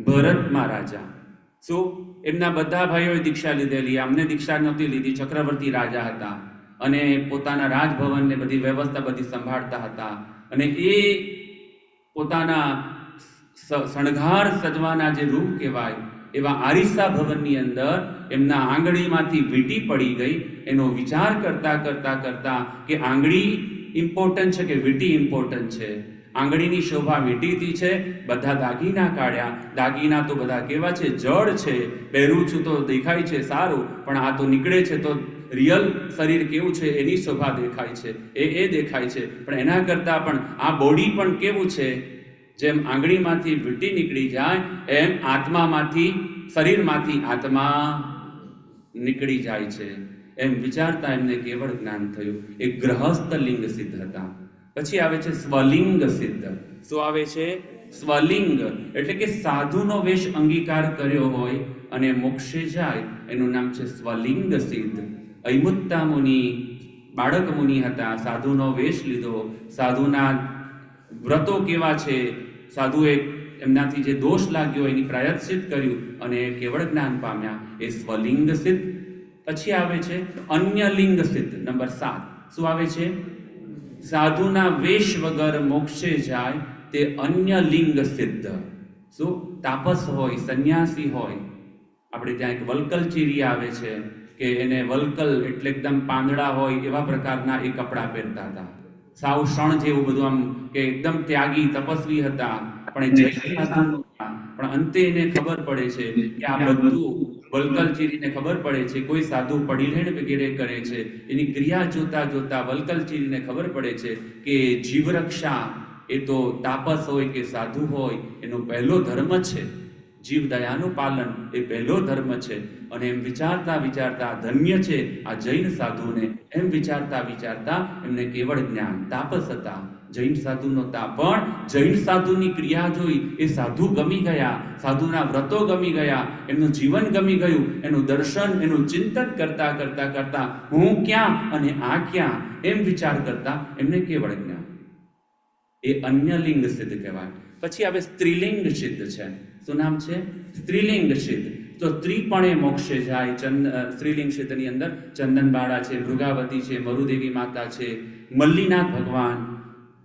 Speaker 2: ભરત મહારાજા. શું? એમના બધા ભાઈઓએ દીક્ષા લીધેલી, અમને દીક્ષા નહોતી લીધી. ચક્રવર્તી રાજા હતા અને પોતાના રાજભવનને બધી વ્યવસ્થા બધી સંભાળતા હતા. અને એ પોતાના શણગાર સજવાના જે રૂમ કહેવાય એવા આરિસા ભવનની અંદર એમના આંગળીમાંથી વીંટી પડી ગઈ. એનો વિચાર કરતા કરતા કરતા કે આંગળી ઇમ્પોર્ટન્ટ છે કે વીંટી ઇમ્પોર્ટન્ટ છે, આંગળીની શોભા વીંટીથી છે. બધા દાગીના કાઢ્યા. દાગીના તો બધા કેવા છે? જડ છે. પહેરું છું તો દેખાય છે સારું, પણ આ તો નીકળે છે તો રિયલ શરીર કેવું છે એની શોભા દેખાય છે, એ દેખાય છે. પણ એના કરતાં પણ આ બોડી પણ કેવું છે? જેમ આંગળીમાંથી વીંટી નીકળી જાય એમ આત્મામાંથી, શરીરમાંથી આત્મા નીકળી જાય છે. એમ વિચારતા એમને કેવળ જ્ઞાન થયું. એ ગ્રહસ્થ લિંગ સિદ્ધ હતા. પછી આવે છે સ્વલિંગ સિદ્ધ. શું આવે છે? સ્વલિંગ એટલે કે સાધુનો વેશ અંગીકાર કર્યો હોય અને મોક્ષે જાય એનું નામ છે સ્વલિંગ સિદ્ધ. અયમુત્તા મુનિ બાળક મુનિ હતા, સાધુનો વેશ લીધો, સાધુના વ્રતો કેવા છે, સાધુએ એમનાથી જે દોષ લાગ્યો એની પ્રાયશ્ચિત કર્યું અને કેવળ જ્ઞાન પામ્યા. એ સ્વલિંગ સિદ્ધ. પછી આવે છે અન્ય લિંગ સિદ્ધ નંબર 7. શું આવે છે? સાધુના વેશ વગર મોક્ષે જાય તે અન્ય લિંગ સિદ્ધ. શું? તાપસ હોય, સંન્યાસી હોય. આપણે ત્યાં એક વલ્કલ ચીરી આવે છે કે એને વલ્કલ એટલે એકદમ પાંદડા હોય એવા પ્રકારના એ કપડાં પહેરતા હતા. સાવ શણ જેવું બધું, આમ કે એકદમ ત્યાગી તપસ્વી હતા. પણ પણ અંતે એને ખબર પડે છે કે આ બધું વલ્કલ ચીરીને ખબર પડે છે કોઈ સાધુ પડીલેણ વગેરે કરે છે, એની ક્રિયા જોતા જોતા વલ્કલ ચીરીને ખબર પડે છે કે જીવરક્ષા એ તો તાપસ હોય કે સાધુ હોય એનો પહેલો ધર્મ છે. જીવ દયાનું પાલન એ પહેલો ધર્મ છે. અને એમ વિચારતા વિચારતા ધન્ય છે આ જૈન સાધુને. એમ વિચારતા વિચારતા એમને કેવળ જ્ઞાન. તાપસ હતા, જૈન સાધુનો તાપ. પણ જૈન સાધુની ક્રિયા જોઈ એ સાધુ ગમી ગયા, સાધુના વ્રતો ગમી ગયા, એમનું જીવન ગમી ગયું. એનું દર્શન, એનું ચિંતન કરતા કરતા કરતા હું ક્યાં અને આ ક્યાં એમ વિચાર કરતા એમને કેવળ જ્ઞાન. એ અન્ય લિંગ સિદ્ધ કહેવાય. પછી હવે સ્ત્રીલિંગ સિદ્ધ છે. શું નામ છે? સ્ત્રીલિંગ સિદ્ધ. તો સ્ત્રીપણે મોક્ષે જાય. સ્ત્રીલિંગ સિદ્ધની અંદર ચંદનબાળા છે, ભૃગાવતી છે, મરુદેવી માતા છે, મલ્લીનાથ ભગવાન.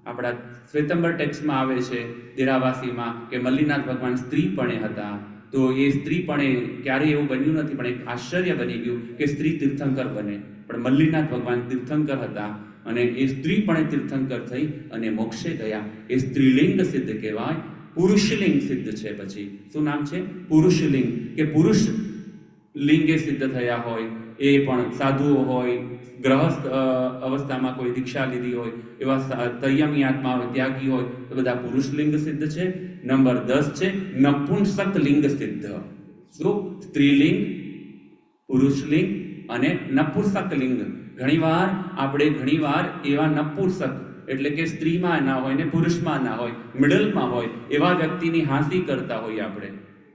Speaker 2: આપણા શ્વેતંબર ટેક્સમાં આવે છે દેરાવાસીમાં કે મલ્લીનાથ ભગવાન સ્ત્રીપણે હતા. તો એ સ્ત્રીપણે ક્યારેય એવું બન્યું નથી, પણ એક આશ્ચર્ય બની ગયું કે સ્ત્રી તીર્થંકર બને. પણ મલ્લીનાથ ભગવાન તીર્થંકર હતા અને એ સ્ત્રીપણે તીર્થંકર થઈ અને મોક્ષે ગયા. એ સ્ત્રીલિંગ સિદ્ધ કહેવાય. પુરુષલિંગ સિદ્ધ છે. પછી શું નામ છે? પુરુષલિંગ કે પુરુષ લિંગે સિદ્ધ થયા હોય એ પણ સાધુઓ હોય, ગ્રહસ્થ અવસ્થામાં કોઈ દીક્ષા લીધી હોય એવા સંયમી આત્મા હોય, ત્યાગી હોય, તો બધા પુરુષ લિંગ સિદ્ધ છે. નંબર 10 છે નપુંસક લિંગ સિદ્ધ. શું? સ્ત્રીલિંગ, પુરુષલિંગ અને નપુંસક લિંગ. ઘણીવાર એવા નપુંસક એટલે કે સ્ત્રીમાં ના હોય ને પુરુષમાં ના હોય, મિડલમાં હોય એવા વ્યક્તિની હાંસી કરતા હોઈએ, આપણે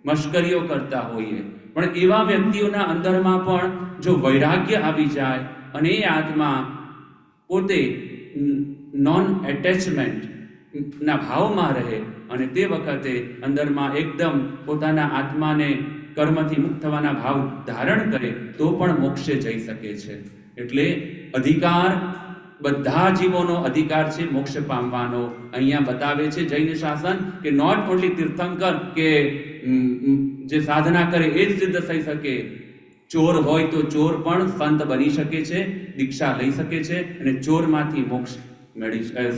Speaker 2: મશ્કરીઓ કરતા હોઈએ. પણ એવા વ્યક્તિઓના અંદરમાં પણ જો વૈરાગ્ય આવી જાય અને એ આત્મા પોતે નોન એટેચમેન્ટ ના ભાવમાં રહે અને તે વખતે અંદરમાં એકદમ પોતાના આત્માને કર્મથી મુક્ત થવાના ભાવ ધારણ કરે તો પણ મોક્ષે જઈ શકે છે. એટલે અધિકાર બધા જીવોનો અધિકાર છે મોક્ષ પામવાનો. અહીંયા બતાવે છે જૈન શાસન કે નોટ ઓનલી તીર્થંકર કે જે સાધના કરે એ જ સિદ્ધ થઈ શકે. ચોર હોય તો ચોર પણ સંત બની શકે છે, દીક્ષા લઈ શકે છે અને ચોરમાંથી મોક્ષ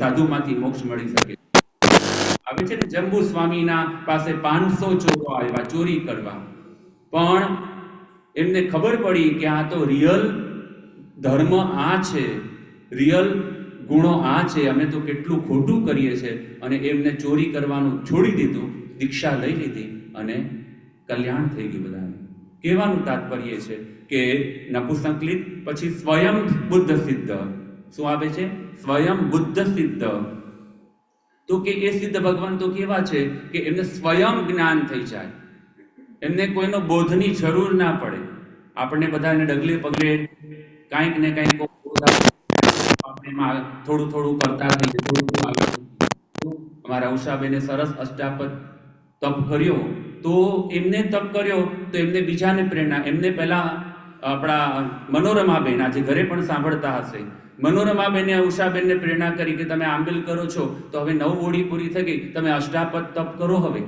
Speaker 2: સાધુમાંથી મોક્ષ મળી શકે. આવે છે ને જંબુ સ્વામીના પાસે 500 ચોરો આવ્યા ચોરી કરવા, પણ એમને ખબર પડી કે આ તો રિયલ ધર્મ આ છે, રિયલ ગુણો આ છે, અમે તો કેટલું ખોટું કરીએ છીએ. અને એમને ચોરી કરવાનું છોડી દીધું, દીક્ષા લઈ લીધી અને કલ્યાણ થઈ ગયું બધાને. કહેવાનું તાત્પર્ય છે કે નપુંસકલિંગ પછી સ્વયં બુદ્ધ સિદ્ધ. શું આવે છે? સ્વયં બુદ્ધ સિદ્ધ. તો કે એ સિદ્ધ ભગવાન તો કેવા છે કે એમને સ્વયં જ્ઞાન થઈ જાય, એમને કોઈનો બોધની જરૂર ના પડે. આપણને બધાને ડગલે પગલે કાંઈક ને કાંઈક થોડું થોડું કરતા થઈએ. અમારા ઉષાબેને સરસ અષ્ટાપદ તપ કર્યો, તો એમને તપ કર્યો તો એમને બીજાને પ્રેરણા. એમને પહેલા આપણા મનોરમાબેન આજે ઘરે પણ સાંભળતા હશે, મનોરમાબેને ઉષાબેનને પ્રેરણા કરી કે તમે આંબેલ કરો છો તો હવે 9 ઓળી પૂરી થઈ ગઈ, તમે અષ્ટાપદ તપ કરો. હવે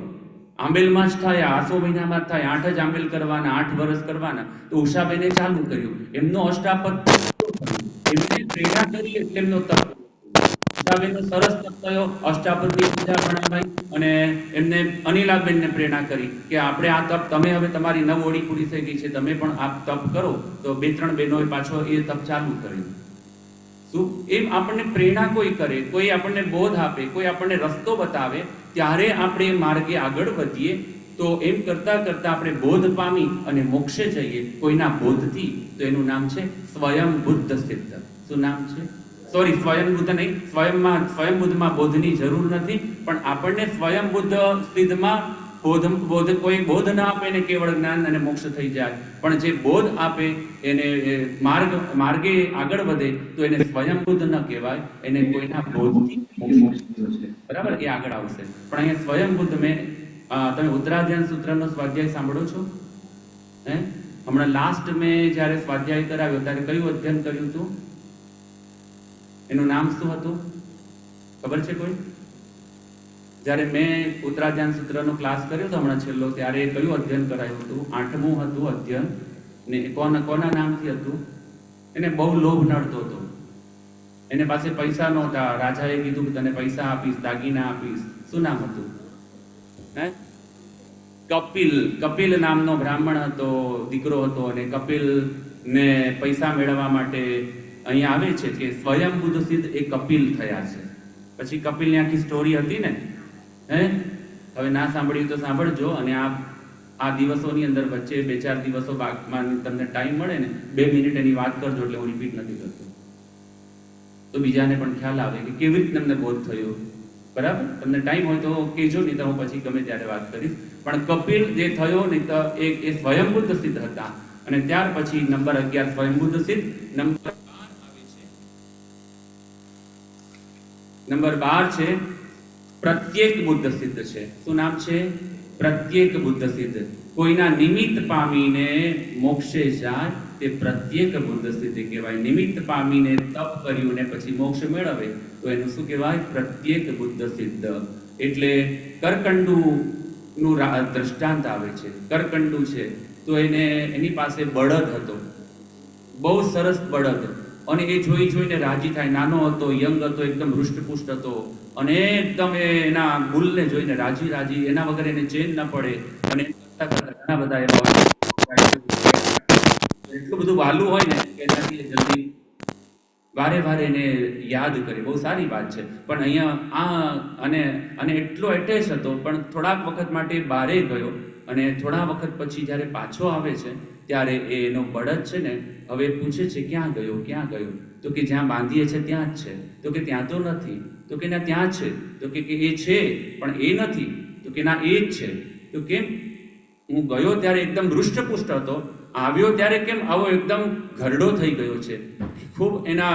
Speaker 2: આંબેલમાં જ થાય, 800 મહિનામાં જ થાય, 8 જ આંબેલ કરવાના, 8 વર્ષ કરવાના. તો ઉષાબેને ચાલુ કર્યું, એમનો અષ્ટાપદ એમને પ્રેરણા કરી એટલે એમનો તપ. ઉષાબેનનો સરસ તપ થયો, અષ્ટાપદની પૂજા ભણાવાઈ અને એમને અનિલાબેનને પ્રેરણા કરી કે આપણે આ તપ, તમે હવે તમારી 9 ઓળી પૂરી થઈ ગઈ છે, તમે પણ આ તપ કરો. તો 2-3 બહેનોએ પાછો એ તપ ચાલુ કર્યું. શું એમ આપણને પ્રેરણા કોઈ કરે, કોઈ આપણને બોધ આપે, કોઈ આપણને રસ્તો બતાવે, ત્યારે આપણે એ માર્ગે આગળ વધીએ. તો એમ કરતા કરતા આપણે બોધ પામી અને મોક્ષે જઈએ કોઈના બોધથી, તો એનું નામ છે સ્વયં બુદ્ધ સિદ્ધ. શું નામ છે? સોરી, સ્વયં બુદ્ધ નહીં. સ્વયં બુદ્ધમાં બોધની જરૂર નથી, પણ આપણને સ્વયં બુદ્ધ સિદ્ધમાં બોધ કોઈ બોધ ના આપે ને કેવળ જ્ઞાન અને મોક્ષ થઈ જાય, પણ જે બોધ આપે એને માર્ગે આગળ વધે તો એને સ્વયં બુદ્ધ ન કહેવાય, એને કોઈના બોધથી મોક્ષ થયો છે. બરાબર, એ આગળ આવશે. પણ અહીંયા સ્વયં બુદ્ધ તમે ઉત્તરાધ્યાન સૂત્રનો સ્વાધ્યાય સાંભળો છો? હમણાં લાસ્ટ મેં જ્યારે સ્વાધ્યાય કરાવ્યો ત્યારે કયું અધ્યયન કર્યું હતું? એનું નામ શું હતું? ખબર છે કોઈ? જ્યારે મેં ઉત્તરાધ્યાન સૂત્રનો ક્લાસ કર્યો હતો હમણાં છેલ્લો, ત્યારે કયું અધ્યયન કરાયું હતું? 8મું હતું અધ્યયન. ને કોના નામથી હતું? એને બહુ લોભ નડતો હતો, એને પાસે પૈસા નહોતા. રાજાએ કીધું કે તને પૈસા આપીશ, દાગીના આપીશ. શું નામ હતું? કપિલ નામનો બ્રાહ્મણ હતો, દીકરો હતો, અને કપિલ ને પૈસા મેળવવા માટે અહીંયા આવે છે કે સ્વયં બુદ્ધ સિદ્ધ એ કપિલ થયા છે. પછી કપિલની આખી સ્ટોરી હતી ને, હવે ના સાંભળ્યું તો સાંભળજો. અને આ દિવસોની અંદર વચ્ચે 2-4 દિવસો બાદમાં તમને ટાઈમ મળે ને 2 મિનિટ એની વાત કરજો, એટલે હું રિપીટ નથી કરતો, તો બીજાને પણ ખ્યાલ આવે કે કેવી રીતે તમને બોધ થયો. બરાબર, તમને ટાઈમ હોય તો કહેજો, નહીં તો હું પછી ગમે ત્યારે વાત કરીશ. પણ કપિલ જે થયો ને તો એ સ્વયં બુદ્ધ સિદ્ધ હતા. અને ત્યાર પછી નંબર 11 સ્વયં બુદ્ધ સિદ્ધ. નંબર 12 છે પ્રત્યેક બુદ્ધ સિદ્ધ છે. શું નામ છે? પ્રત્યેક બુદ્ધ સિદ્ધ. કોઈના નિમિત્ત પામીને મોક્ષે જાય તે પ્રત્યેક બુદ્ધ સિદ્ધ કહેવાય. નિમિત્ત પામીને તપ કર્યું ને પછી મોક્ષ મેળવે તો એનું શું કહેવાય? પ્રત્યેક બુદ્ધ સિદ્ધ. એટલે કરકંડુનું દ્રષ્ટાંત આવે છે. કરકંડુ છે તો એની પાસે બળદ હતો, બહુ સરસ બળદ, અને એ જોઈને રાજી થાય. નાનો હતો, યંગ હતો, એકદમ હૃષ્ટપુષ્ટ હતો, અને એકદમ એના બુલને જોઈને રાજી, એના વગર એને ચેન ન પડે. અને ઘણા બધા એવા એટલું બધું વાલું હોય ને કે એનાથી જલ્દી વારે એને યાદ કરે. બહુ સારી વાત છે. પણ અહીંયા અને એટલો એટેચ હતો, પણ થોડાક વખત માટે બારે ગયો, અને થોડા વખત પછી જ્યારે પાછો આવે છે ત્યારે એનો બળદ છે ને હવે પૂછે છે ક્યાં ગયો? તો કે જ્યાં બાંધીએ છે ત્યાં જ છે. તો કે ત્યાં તો નથી. તો કે ના ત્યાં છે. તો કે એ છે પણ એ નથી. તો કે ના એ જ છે. તો કેમ? હું ગયો ત્યારે એકદમ હૃષ્ટપુષ્ટ હતો, આવ્યો ત્યારે કેમ આવો એકદમ ઘરડો થઈ ગયો છે, ખૂબ એના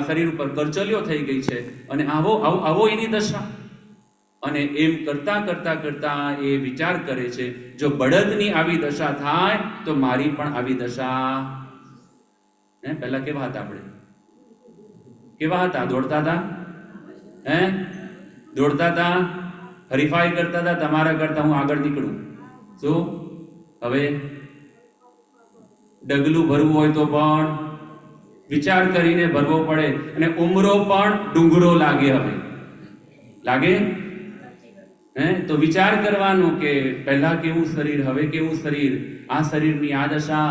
Speaker 2: શરીર ઉપર કરચલીઓ થઈ ગઈ છે, અને આવો એની દશા. અને એમ કરતા એ વિચાર કરે છે જો બળદની આવી દશા થાય તો મારી પણ આવી દશા. પહેલા કેવા હતા આપણે? કેવા હતા? દોડતા હતા, હરીફાઈ કરતા હતા, તમારા કરતા હું આગળ નીકળું. શું હવે ડગલું ભરવું હોય તો પણ વિચાર કરીને ભરવો પડે, અને ઉમરો પણ ડુંગરો લાગે. હવે લાગે તો વિચાર કરવાનો કે પહેલા કેવું શરીર, હવે કેવું શરીર, આ શરીરની આ દશા,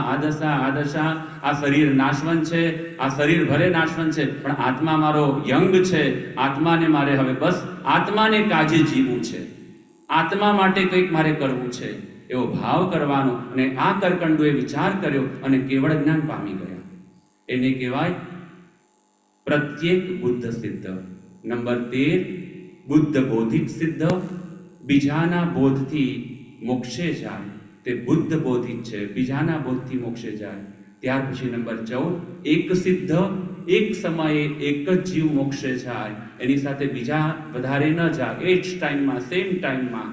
Speaker 2: આ શરીર નાશવંત છે, આ શરીર ભલે નાશવંત છે પણ આત્મા મારો યંગ છે, આત્માને મારે હવે બસ આત્માને કાજે જીવવું છે, આત્મા માટે કંઈક મારે કરવું છે, એવો ભાવ કરવાનો. અને આ કરકંડુએ વિચાર કર્યો અને કેવળ જ્ઞાન પામી ગયા. એને કહેવાય પ્રત્યેક બુદ્ધ સિદ્ધ. નંબર 13 બુદ્ધ બોધિત સિદ્ધ. બીજાના બોધથી મોક્ષે જાય તે બુદ્ધ બોધિત છે, બીજાના બોધથી મોક્ષે જાય. ત્યાર પછી નંબર 14 એક સિદ્ધ. એક સમયે એક જ જીવ મોક્ષે જાય, એની સાથે બીજા વધારે ન જાય, એ જ ટાઈમમાં, સેમ ટાઈમમાં.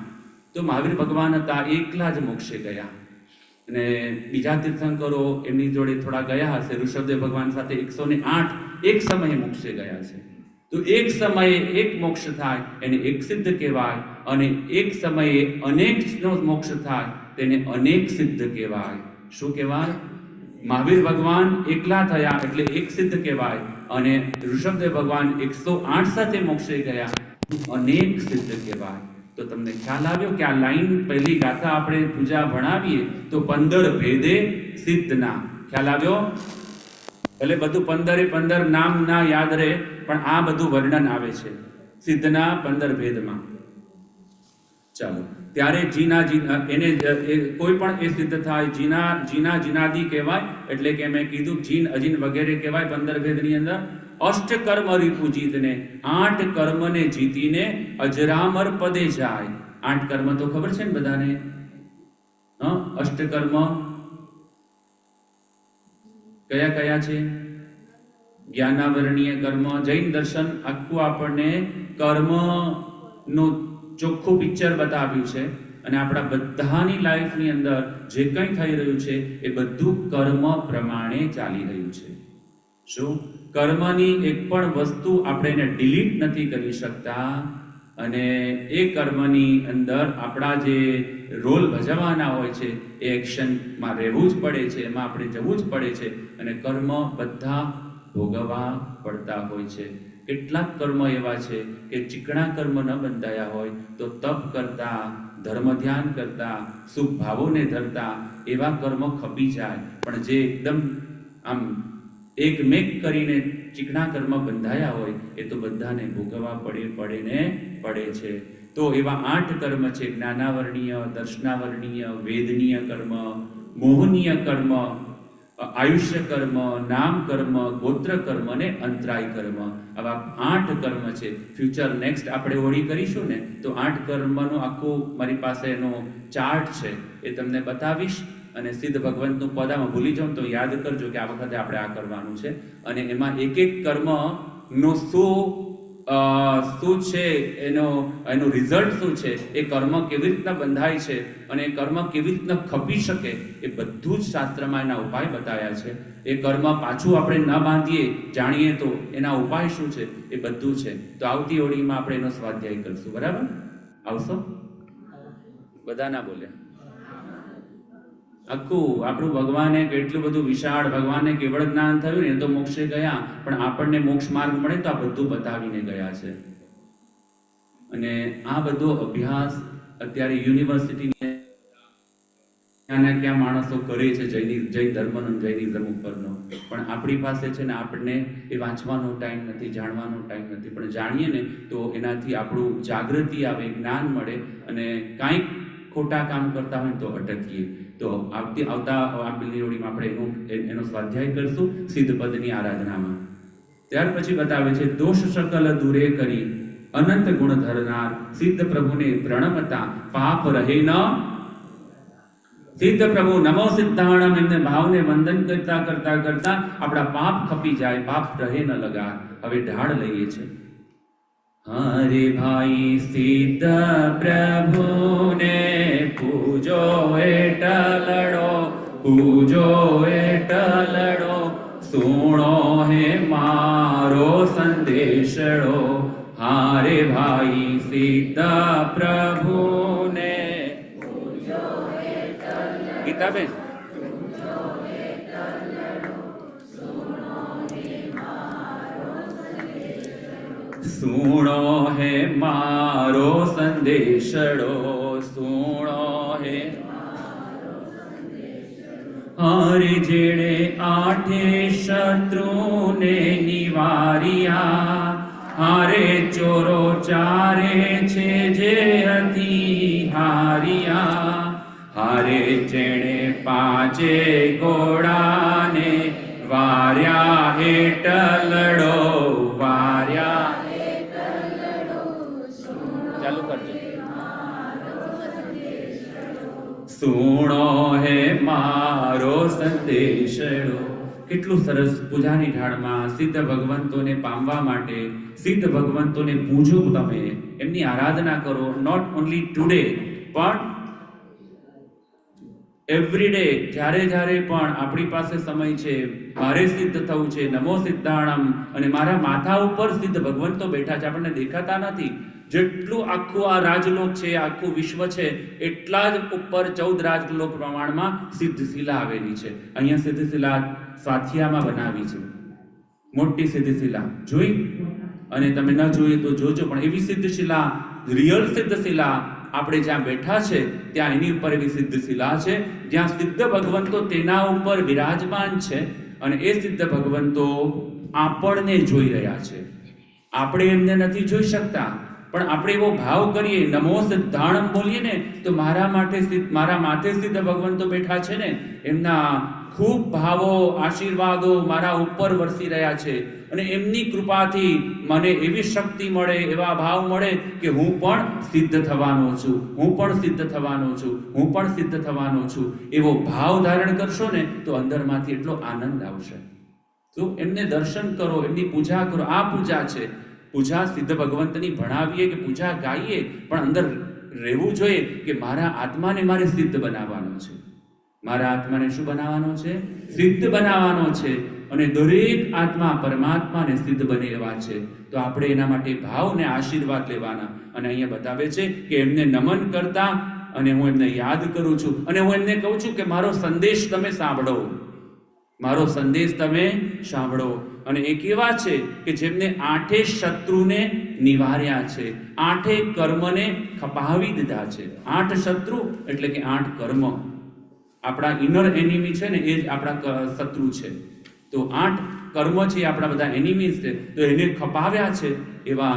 Speaker 2: તો મહાવીર ભગવાન હતા, એકલા જ મોક્ષે ગયા. અને બીજા તીર્થંકરો એમની જોડે થોડા ગયા હશે. ઋષભદેવ ભગવાન સાથે 108 એક સમયે મોક્ષે ગયા છે. તો એક સમયે એક મોક્ષ થાય એને એક સિદ્ધ કહેવાય, અને એક સમયે અનેકનો મોક્ષ થાય તેને અનેક સિદ્ધ કહેવાય. શું કહેવાય? મહાવીર ભગવાન એકલા થયા એટલે એક સિદ્ધ કહેવાય, અને ઋષભદેવ ભગવાન 108 સાથે મોક્ષે ગયા, અનેક સિદ્ધ કહેવાય. તો તમને ખ્યાલ આવ્યો કે આ લાઈન પહેલી ગાથા આપણે પૂજા ભણાવીએ તો 15 ભેદે સિદ્ધના ખ્યાલ આવ્યો. એટલે બધું 15 નામ ના યાદ રહે, પણ આ બધું વર્ણન આવે છે સિદ્ધના 15 ભેદમાં. ચાલો, ત્યારે એને કોઈ પણ એ સિદ્ધ થાય, જીનાદી કહેવાય. એટલે કે મેં કીધું જીન અજીન વગેરે કહેવાય 15 ભેદની અંદર. અષ્ટકર્મ રીપુ જીતને, 8 કર્મને જીતીને અજરામર પદે જાય. 8 કર્મ તો ખબર છે ને બધાને? અષ્ટકર્મ કયા કયા છે? જ્ઞાનાવરણીય કર્મ. જૈન દર્શન આખું આપણને કર્મ નું ચોખ્ખું પિક્ચર બતાવ્યું છે, અને આપણા બધાની લાઈફની અંદર જે કંઈ થઈ રહ્યું છે એ બધું કર્મ પ્રમાણે ચાલી રહ્યું છે. શું? કર્મની એક પણ વસ્તુ આપણે એને ડિલીટ નથી કરી શકતા, અને એ કર્મની અંદર આપણા જે રોલ ભજવવાના હોય છે એ એક્શનમાં રહેવું જ પડે છે, એમાં આપણે જવું જ પડે છે, અને કર્મ બધા ભોગવવા પડતા હોય છે. કેટલાક કર્મ એવા છે કે ચીકણા કર્મ ન બંધાયા હોય તો તપ કરતા, ધર્મ ધ્યાન કરતા, શુભ ભાવોને ધરતા એવા કર્મ ખપી જાય, પણ જે એકદમ આમ એકમેક કરીને ચીકણા કર્મ બંધાયા હોય એ તો બધાને ભોગવવા પડે છે. તો એવા 8 કર્મ છે: જ્ઞાનાવરણીય, દર્શનાવરણીય, વેદનીય કર્મ, મોહનીય કર્મ, આયુષ્ય કર્મ, નામ કર્મ, ગોત્ર કર્મ અને અંતરાય કર્મ. આવા 8 કર્મ છે. ફ્યુચર નેક્સ્ટ આપણે ઓળી કરીશું ને તો 8 કર્મનું આખું મારી પાસે એનો ચાર્ટ છે, એ તમને બતાવીશ. અને સિદ્ધ ભગવંતનું પદામાં ભૂલી જાઉં તો યાદ કરજો કે આ વખતે આપણે આ કરવાનું છે. અને એમાં એક કર્મનો શું છે, એનું રિઝલ્ટ શું છે, એ કર્મ કેવી રીતના બંધાય છે અને એ કર્મ કેવી રીતના ખપી શકે, એ બધું જ શાસ્ત્રમાં એના ઉપાય બતાવ્યા છે. એ કર્મ પાછું આપણે ન બાંધીએ, જાણીએ તો એના ઉપાય શું છે એ બધું છે. તો આવતી ઓળીમાં આપણે એનો સ્વાધ્યાય કરશું. બરાબર? આવશો? બધા ના બોલ્યા. આખું આપણું ભગવાને કેટલું બધું વિશાળ, ભગવાને કેવળ જ્ઞાન થયું ને તો મોક્ષે ગયા, પણ આપણને મોક્ષ માર્ગ મળે તો આ બધું બતાવીને ગયા છે. અને આ બધો અભ્યાસ અત્યારે યુનિવર્સિટીની ક્યાં માણસો કરે છે જૈન ધર્મનો, જૈનિઝમ ઉપરનો, પણ આપણી પાસે છે ને આપણને એ વાંચવાનો ટાઈમ નથી, જાણવાનો ટાઈમ નથી. પણ જાણીએ ને તો એનાથી આપણું જાગૃતિ આવે, જ્ઞાન મળે, અને કાંઈક ખોટા કામ કરતા હોય તો અટકીએ. તો આવતા આપેલી ઓળીમાં આપણે એનો સ્વાધ્યાય કરશું સિદ્ધ પદની આરાધનામાં. ત્યાર પછી બતાવે છે દોષ સકલ દૂરે કરી અનંત ગુણ ધરનાર સિદ્ધ પ્રભુને પ્રણમતા પાપ રહે ન. સિદ્ધ પ્રભુ નમો સિદ્ધાણમ એમને ભાવને વંદન કરતા કરતા કરતા આપણા પાપ ખપી જાય, પાપ રહે ન લગા. હવે ઢાળ લઈએ છે. હરે ભાઈ સિદ્ધ પ્રભુને પૂજો એટલડો, પૂજો એટલડો, સુણો હે મારો સંદેશડો. હારે ભાઈ સિદ્ધ પ્રભુને પૂજો એટલડો. ગીતાબેન, સુણો હે મારો સંદેશડો, સુણો હે. હરે જેણે 8 શત્રુને નિવાર્યા, હારે ચોરો ચારે છે જે હતી હાર્યા. હારે જેણે 5 ઘોડાને વાર્યા હેટલડો, વાર્યા. ચાલુ કરજો. સુણો હે મારો સંદેશડો. કેટલું સરસ. પૂજાની ઢાળમાં સિદ્ધ ભગવંતોને પામવા માટે સિદ્ધ ભગવંતોને પૂજો, તમે એમની આરાધના કરો. નોટ ઓનલી ટુડે પણ એવરી ડે. જ્યારે પણ આપણી પાસે સમય છે, મારે સિદ્ધ થવું છે, નમો સિદ્ધાણમ. અને મારા માથા ઉપર સિદ્ધ ભગવંતો બેઠા છે, આપણને દેખાતા નથી. જેટલું આખું આ રાજલોક છે, આખું વિશ્વ છે, એટલા જ ઉપર 14 રાજલોક પ્રમાણમાં સિદ્ધશિલા આવેલી છે. અહીંયા સિદ્ધશિલા સાથિયામાં બનાવી છે, મોટી સિદ્ધશિલા. જોઈ? અને તમે ન જોઈએ તો જોજો, પણ એવી સિદ્ધશિલા, રિયલ સિદ્ધશિલા આપણે જ્યાં બેઠા છે ત્યાં એની ઉપર એવી સિદ્ધશિલા છે જ્યાં સિદ્ધ ભગવંતો તેના ઉપર વિરાજમાન છે. અને એ સિદ્ધ ભગવંતો આપણને જોઈ રહ્યા છે. આપણે એમને નથી જોઈ શકતા, પણ આપણે એવો ભાવ કરીએ, નમો સિદ્ધાણમ બોલીએ ને, તો મારા માથે સિદ્ધ ભગવંતો બેઠા છે ને, એમના ખૂબ ભાવો, આશીર્વાદો મારા ઉપર વરસી રહ્યા છે. અને એમની કૃપાથી મને એવી શક્તિ મળે, એવા ભાવ મળે કે હું પણ સિદ્ધ થવાનો છું, હું પણ સિદ્ધ થવાનો છું, હું પણ સિદ્ધ થવાનો છું. એવો ભાવ ધારણ કરશો ને તો અંદરમાંથી એટલો આનંદ આવશે. તો એમને દર્શન કરો, એમની પૂજા કરો. આ પૂજા છે. પૂજા સિદ્ધ ભગવંતની ભણાવીએ કે પૂજા ગાઈએ, પણ અંદર રહેવું જોઈએ કે મારા આત્માને મારે સિદ્ધ બનાવવાનો છે. મારા આત્માને શું બનાવવાનો છે? સિદ્ધ બનાવવાનો છે. અને દરેક આત્મા પરમાત્માને સિદ્ધ બને એવા છે. તો આપણે એના માટે ભાવ ને આશીર્વાદ લેવાના. અને અહીંયા બતાવે છે કે એમને નમન કરતા, અને હું એમને યાદ કરું છું, અને હું એમને કહું છું કે મારો સંદેશ તમે સાંભળો, મારો સંદેશ તમે સાંભળો. અને એ કેવા છે કે જેમને 8 શત્રુને નિવાર્યા છે, 8 કર્મને ખપાવી દીધા છે. 8 શત્રુ એટલે કે 8 કર્મ. આપણા ઇનર એનિમી છે ને, એ જ આપણા શત્રુ છે. તો 8 કર્મ છે, આપણા બધા એનિમીઝ છે, તો એને ખપાવ્યા છે એવા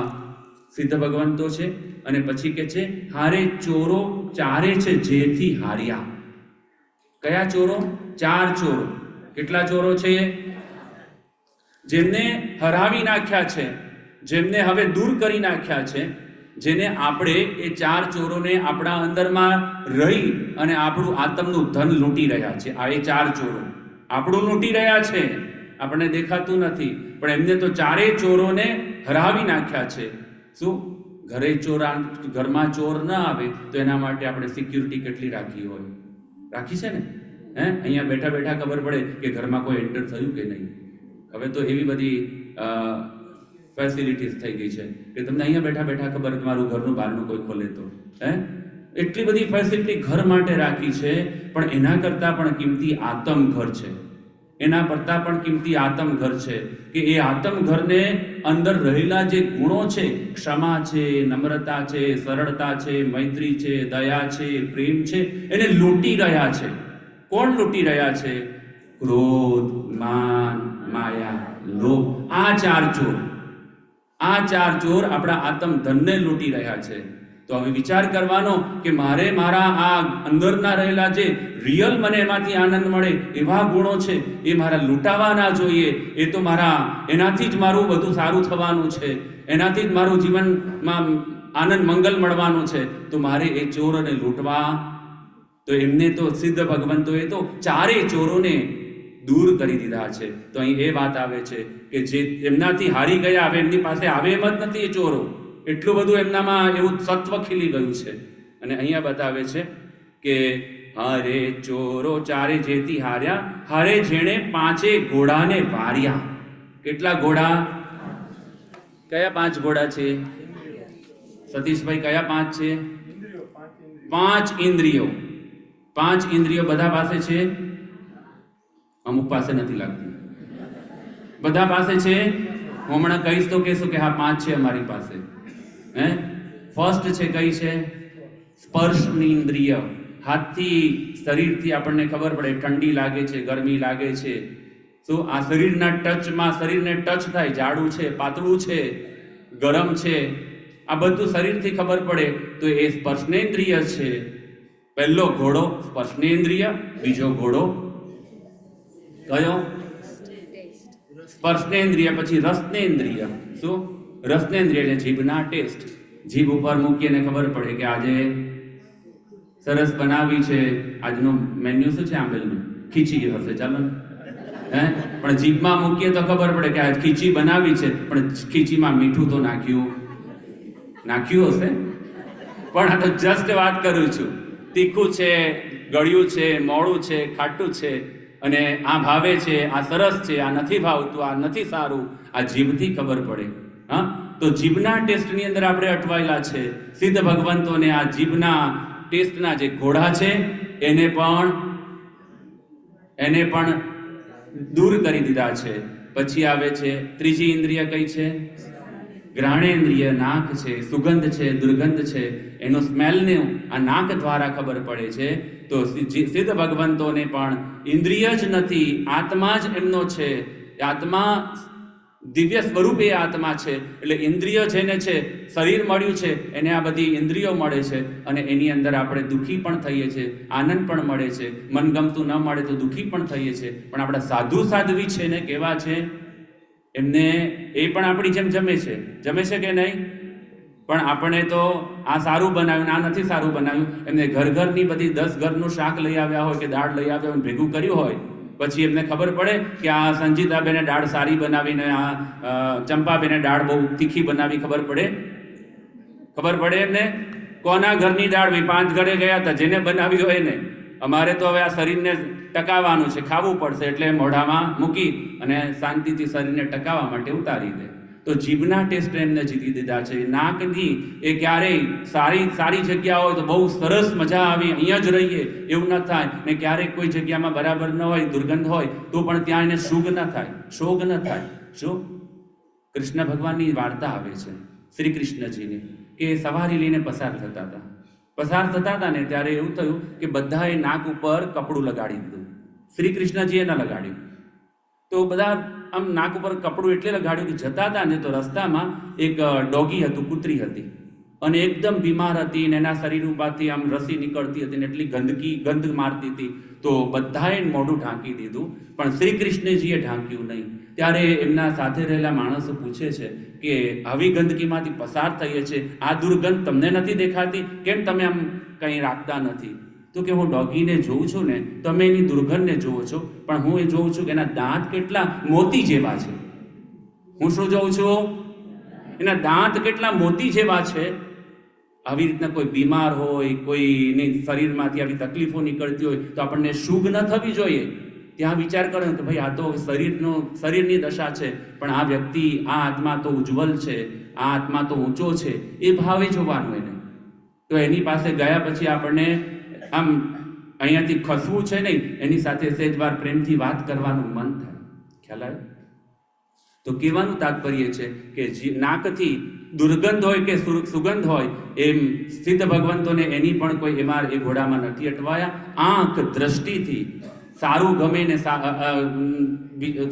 Speaker 2: સિદ્ધ ભગવંતો છે. અને પછી કે છે હારે ચોરો ચારે છે જેથી હાર્યા. કયા ચોરો? 4 ચોરો. કેટલા ચોરો છે? જેમને હરાવી નાખ્યા છે, જેમને હવે દૂર કરી નાખ્યા છે, જેને આપણે એ 4 ચોરોને આપણા અંદરમાં રહી અને આપણું આત્મનું ધન લૂંટી રહ્યા છે. આ એ 4 ચોરો આપણું લૂંટી રહ્યા છે, આપણને દેખાતું નથી, પણ એમને તો 4 ચોરોને હરાવી નાખ્યા છે. શું? ઘરમાં ચોર ન આવે તો એના માટે આપણે સિક્યુરિટી કેટલી રાખી હોય? રાખી છે ને? અહીંયા બેઠા બેઠા ખબર પડે કે ઘરમાં કોઈ એન્ટર થયું કે નહીં. હવે તો એવી બધી ફેસિલિટીઝ થઈ ગઈ છે કે તમને અહીંયા બેઠા બેઠા ખબર તમારું ઘરનું બહારનું કોઈ ખોલે તો એટલી બધી ફેસિલિટી ઘર માટે રાખી છે. પણ એના કરતાં પણ કિંમતી આત્મઘર છે. એના કરતાં પણ કિંમતી આત્મઘર છે કે એ આત્મઘરને અંદર રહેલા જે ગુણો છે, ક્ષમા છે, નમ્રતા છે, સરળતા છે, મૈત્રી છે, દયા છે, પ્રેમ છે, એને લૂંટી રહ્યા છે. કોણ લૂંટી રહ્યા છે? ક્રોધ, માન, માયા, લોભ. આ 4 ચોર, આ 4 ચોર આપણા આત્મધનને લૂંટી રહ્યા છે. તો હવે વિચાર કરવાનો કે મારે મારા આ અંદરના રહેલા જે રિયલ મને એમાંથી આનંદ મળે એવા ગુણો છે, એ મારા લૂંટાવા ના જોઈએ. એ તો એનાથી જ મારું બધું સારું થવાનું છે, એનાથી જ મારું જીવનમાં આનંદ મંગલ મળવાનું છે. તો મારે એ ચોરોને લૂંટવા. તો એમને તો સિદ્ધ ભગવંતોએ તો 4 ચોરોને દૂર કરી દીધા છે. તો અહીં એ વાત આવે છે કે જે એમનાથી હારી ગયા, હવે એમની પાસે આવે એમ જ નથી એ ચોરો. એટલું બધું એમનામાં એવું સત્વ ખીલી ગયું છે. અને અહીંયા બતાવે છે કે હારે ચોરો ચારે જેથી હાર્યા, હારે જેણે 5 ઘોડાને વાર્યા. કેટલા ઘોડા? કયા 5 ઘોડા છે સતીશભાઈ? કયા 5 છે? 5 ઇન્દ્રિયો. 5 ઇન્દ્રિયો બધા પાસે છે? અમુક પાસે નથી લાગતી. બધા પાસે છે? હું હમણાં કહીશ તો કહેશું કે હા 5 છે અમારી પાસે. ફર્સ્ટ છે કઈ છે? સ્પર્શની ઇન્દ્રિય. હાથથી, શરીરથી આપણને ખબર પડે ઠંડી લાગે છે, ગરમી લાગે છે. શું આ શરીરના ટચમાં શરીરને ટચ થાય, જાડું છે, પાતળું છે, ગરમ છે, આ બધું શરીરથી ખબર પડે. તો એ સ્પર્શનેન્દ્રિય છે. પહેલો ઘોડો સ્પર્શનેન્દ્રિય, બીજો ઘોડો કયો? સ્પર્શનેન્દ્રિય. પછી રસનેન્દ્રિય. શું? રસનેન્દ્રિય એટલે જીભના ટેસ્ટ. જીભ ઉપર મૂકીને ખબર પડે કે આજે સરસ બનાવી છે. આજનું મેન્યુ શું છે? આંબેલનું ખીચી હશે, ચાલો ને. પણ જીભમાં મૂકીએ તો ખબર પડે કે આજ ખીચી બનાવી છે, પણ ખીચીમાં મીઠું તો નાખ્યું હશે. પણ આ તો જસ્ટ વાત કરું છું. તીખું છે, ગળ્યું છે, મોડું છે, ખાટું છે, અને આ ભાવે છે, આ સરસ છે, આ નથી ભાવતું, આ નથી સારું. આ જીભથી ખબર પડે. તો જીભના ટેસ્ટની અંદર આપણે અટવાયેલા છે. સિદ્ધ ભગવંતોને આ જીભના ટેસ્ટના જે ઘોડા છે એને પણ દૂર કરી દીધા છે. પછી આવે છે ત્રીજી ઇન્દ્રિય કઈ છે? ઘ્રાણેન્દ્રિય નાક છે, સુગંધ છે, દુર્ગંધ છે, એનો સ્મેલને આ નાક દ્વારા ખબર પડે છે. તો સિદ્ધ ભગવંતોને પણ ઇન્દ્રિય જ નથી, આત્મા જ એમનો છે. આત્મા દિવ્ય સ્વરૂપે આત્મા છે. એટલે ઇન્દ્રિય જેને છે, શરીર મળ્યું છે એને આ બધી ઇન્દ્રિયો મળે છે અને એની અંદર આપણે દુઃખી પણ થઈએ છીએ, આનંદ પણ મળે છે. મનગમતું ન મળે તો દુઃખી પણ થઈએ છીએ. પણ આપણા સાધુ સાધ્વી છે ને કેવા છે, એમને એ પણ આપણી જેમ જમે છે કે નહીં? પણ આપણે તો આ સારું બનાવ્યું, આ નથી સારું બનાવ્યું. એમને ઘરની બધી 10 ઘરનું શાક લઈ આવ્યા હોય કે દાળ લઈ આવ્યા હોય, ભેગું કર્યું હોય, પછી એમને ખબર પડે કે આ સંજીતાબેને દાળ સારી બનાવીને આ ચંપાબેને દાળ બહુ તીખી બનાવી, ખબર પડે એમને? કોના ઘરની દાળ? 5 ઘરે ગયા હતા, જેને બનાવી હોય એને. અમારે તો હવે આ શરીરને ટકાવવાનું છે, ખાવું પડશે, એટલે મોઢામાં મૂકી અને શાંતિથી શરીરને ટકાવવા માટે ઉતારી દે. તો જીભના ટેસ્ટ એમને જીતી દીધા છે. નાકની એ ક્યારેય સારી જગ્યા હોય તો બહુ સરસ મજા આવી, અહીંયા જ રહીએ એવું ન થાય. ને ક્યારેક કોઈ જગ્યામાં બરાબર ન હોય, દુર્ગંધ હોય તો પણ ત્યાં એને શોગ ન થાય. શું? કૃષ્ણ ભગવાનની વાર્તા આવે છે શ્રી કૃષ્ણજીની, કે સવારી લઈને પસાર થતા હતા ને ત્યારે એવું થયું કે બધાએ નાક ઉપર કપડું લગાડી દીધું. શ્રી કૃષ્ણજીએ ન લગાડ્યું. તો બધા આમ નાક ઉપર કપડું એટલે લગાડ્યું કે જતા હતા ને તો રસ્તામાં એક ડોગી હતું, કૂતરી હતી અને એકદમ બીમાર હતી ને એના શરીર ઉપરથી આમ રસી નીકળતી હતી ને એટલી ગંધ મારતી હતી. તો બધાએ મોઢું ઢાંકી દીધું, પણ શ્રી કૃષ્ણજીએ ઢાંક્યું નહીં. ત્યારે એમના સાથે રહેલા માણસો પૂછે છે કે આવી ગંદકીમાંથી પસાર થઈએ છે, આ દુર્ગંધ તમને નથી દેખાતી? કેમ તમે આમ કંઈ રાખતા નથી? તો કે હું ડોગીને જોઉં છું ને, તમે એની દુર્ગંધને જોવો છો, પણ હું એ જોઉં છું કે એના દાંત કેટલા મોતી જેવા છે. હું શું જોઉં છું? એના દાંત કેટલા મોતી જેવા છે. આવી રીતના કોઈ બીમાર હોય, કોઈની શરીરમાંથી આવી તકલીફો નીકળતી હોય તો આપણને શુગ ન થવી જોઈએ. ત્યાં વિચાર કરો કે ભાઈ આ તો શરીરની દશા છે, પણ આ વ્યક્તિ, આ આત્મા તો ઉજ્જવલ છે, આ આત્મા તો ઊંચો છે, એ ભાવે જોવાનું એને. તો એની પાસે ગયા પછી આપણને આમ અહીંયાથી ખસવું છે નહીં, એની સાથે સહેજવાર પ્રેમથી વાત કરવાનું મન થાય. ખ્યાલ આવે? તો કહેવાનું તાત્પર્ય છે કે નાકથી દુર્ગંધ હોય કે સુગંધ હોય, એમ સિદ્ધ ભગવંતોને એની પણ કોઈ એમાં એ ઘોડામાં નથી અટવાયા. આંખ દ્રષ્ટિથી સારું ગમે ને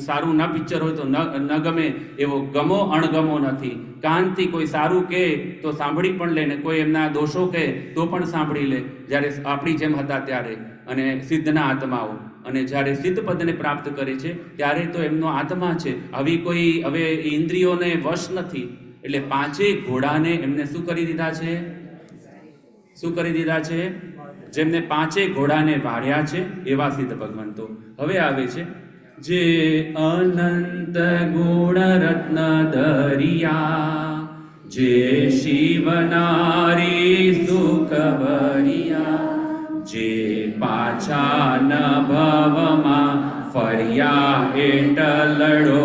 Speaker 2: સારું ના પિક્ચર હોય તો ન ગમે એવો ગમો અણગમો નથી. કાનથી કોઈ સારું કહે તો સાંભળી પણ લે ને કોઈ એમના દોષો કહે તો પણ સાંભળી લે, જ્યારે આપણી જેમ હતા ત્યારે. અને સિદ્ધના આત્માઓ, અને જ્યારે સિદ્ધ પદને પ્રાપ્ત કરે છે ત્યારે તો એમનો આત્મા છે, આવી કોઈ હવે ઇન્દ્રિયોને વશ નથી. એટલે 5 ઘોડાને એમને શું કરી દીધા છે? જેમને 5 ઘોડાને વાળ્યા છે એવા સિદ્ધ ભગવંતો. હવે આવે છે જે અનંત ગુણ રત્ન દરિયા, જે શિવ નારી સુખ ભરિયા, જે પાછા ન ભવમાં ફર્યા એટલડો,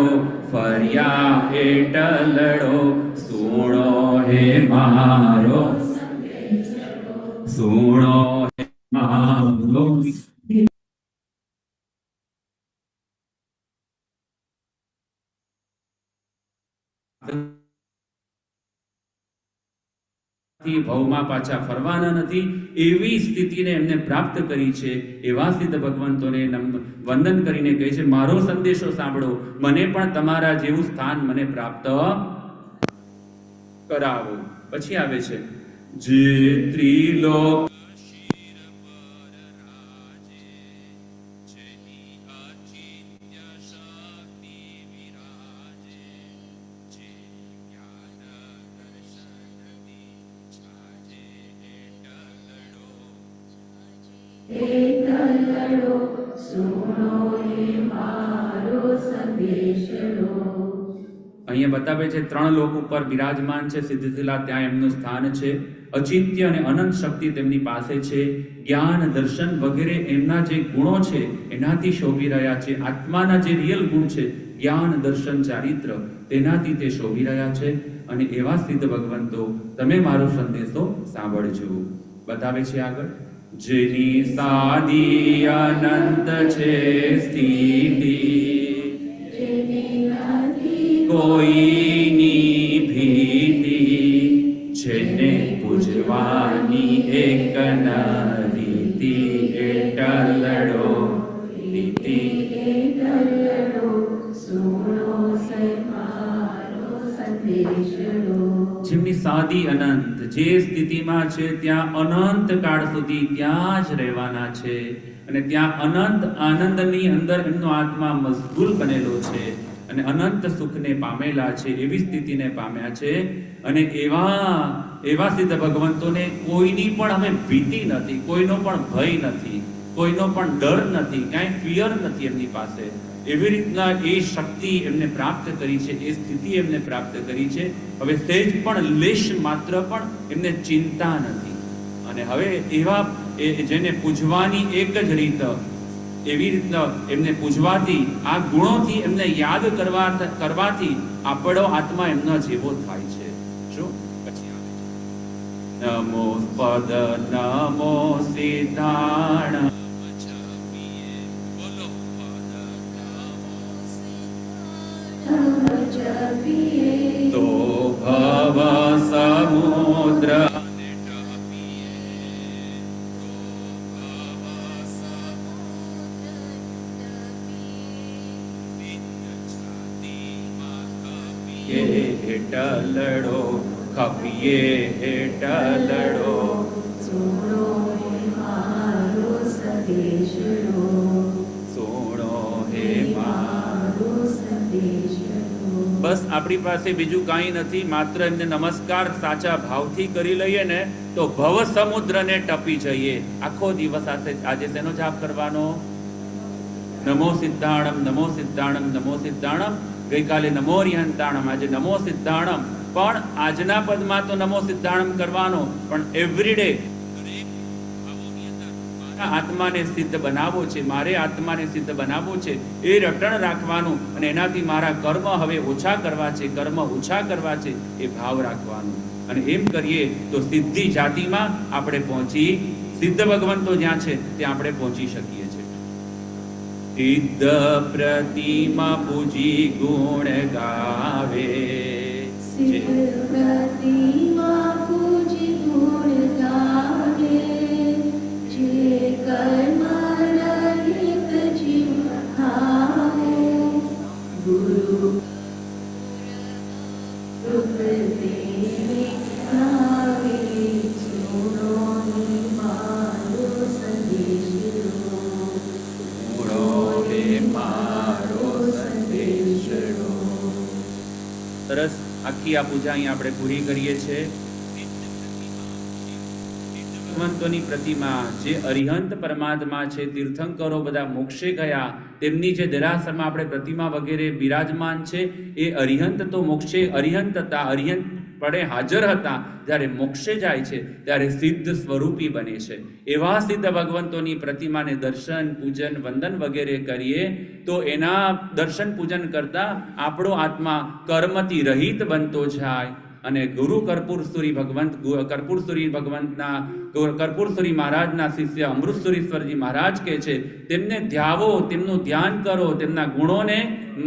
Speaker 2: સુણો હે મારો, સુણો હે મારો. ભવમાં પાછા ફરવાના નથી એવી સ્થિતિને એમને પ્રાપ્ત કરી છે. એવા સિદ્ધ ભગવંતોને વંદન કરીને કહે છે, મારો સંદેશો સાંભળો, મને પણ તમારા જેવું સ્થાન મને પ્રાપ્ત કરાવો. પછી આવે છે જે ત્રિલોક અહીંયા બતાવે છે 3 લોક ઉપર બિરાજમાન છે સિદ્ધશિલા, ત્યાં એમનું સ્થાન છે. અચિંત્ય અને અનંત શક્તિ તેમની પાસે છે. જ્ઞાન, દર્શન વગેરે એમના જે ગુણો છે એનાથી શોભી રહ્યા છે. આત્માના જે રિયલ ગુણ છે, જ્ઞાન, દર્શન, ચારિત્ર, તેનાથી તે શોભી રહ્યા છે. અને એવા સિદ્ધ ભગવંતો, તમે મારો સંદેશો સાંભળજો. બતાવે છે આગળ, જેની સાદી અનંત છે સ્થિતિ, કોઈની ભી એક રીતિ એટલડો રીતિ જેમની સાદી અનંત, જે સ્થિતિમાં છે ત્યાં અનંત કાળ સુધી ત્યાં જ રહેવાના છે અને ત્યાં અનંત આનંદની અંદર એમનો આત્મા મશગુલ બનેલો છે અને અનંત સુખને પામેલા છે, એવી સ્થિતિને પામ્યા છે. અને એવા સિદ્ધ ભગવંતોને કોઈની પણ હવે ભીતિ નથી, કોઈનો પણ ભય નથી, કોઈનો પણ ડર નથી, કાંઈ ફિયર નથી એમની પાસે. એવી રીતના એ શક્તિ એમને પ્રાપ્ત કરી છે, એ સ્થિતિ એમને પ્રાપ્ત કરી છે. હવે સહેજ પણ લેશ માત્ર પણ એમને ચિંતા નથી. અને હવે એવા જેને પૂજવાની એક જ રીત, એવી રીતના એમને પૂજવાથી, આ ગુણોથી એમને યાદ કરવાથી આપણો આત્મા એમનો જેવો થાય છે. શું પછી નમો પદ નમો સિદ્ધાણ તો ભવ સમુદ્ર હેટલડો ખપીએ હેટલડો સોણો હે મારો. બસ આપણી પાસે બીજું કાંઈ નથી, માત્ર એમને નમસ્કાર સાચા ભાવથી કરી લઈએ ને તો ભવ સમુદ્રને ટપી જઈએ. આખો દિવસ આજે તેનો જાપ કરવાનો. નમો સિદ્ધાણમ નમો સિદ્ધાણમ નમો સિદ્ધાણમ. ગઈકાલે નમો રિહંતાણમ, આજે નમો સિદ્ધાણમ. પણ આજના પદમાં તો નમો સિદ્ધાણમ કરવાનો, પણ એવરીડે આત્માને સિદ્ધ બનાવવો છે, મારે આત્માને સિદ્ધ બનાવવો છે, એ રટણ રાખવાનું. અને એનાથી મારા કર્મ હવે ઓછા કરવા છે, કર્મ ઓછા કરવા છે, એ ભાવ રાખવાનું. અને એમ કરીએ તો સિદ્ધિ જાતિમાં આપણે પહોંચી, સિદ્ધ ભગવંતો જ્યાં છે ત્યાં આપણે પહોંચી શકીએ છીએ. સિદ્ધ પ્રતિમા પૂજી ગુણ ગાવે, સરસ. આખી આ પૂજા અહીં આપણે પૂરી કરીએ છીએ. ભગવંતોની પ્રતિમા, જે અરિહંત પરમાત્મા છે, તીર્થંકરો બધા મોક્ષે ગયા, તેમની જે દેરાસરમાં આપણે પ્રતિમા વગેરે બિરાજમાન છે, એ અરિહંત તો મોક્ષે અરિહંત હતા, અરિહંત પડે હાજર હતા. જ્યારે મોક્ષે જાય છે ત્યારે સિદ્ધ સ્વરૂપી બને છે. એવા સિદ્ધ ભગવંતોની પ્રતિમાને દર્શન પૂજન વંદન વગેરે કરીએ તો એના દર્શન પૂજન કરતા આપણો આત્મા કર્મથી રહિત બનતો જાય. અને ગુરુ કર્પૂરસુરી ભગવંતના કર્પૂરસુરી મહારાજના શિષ્ય અમૃતસુરીશ્વરજી મહારાજ કહે છે, તેમને ધ્યાવો, તેમનું ધ્યાન કરો, તેમના ગુણોને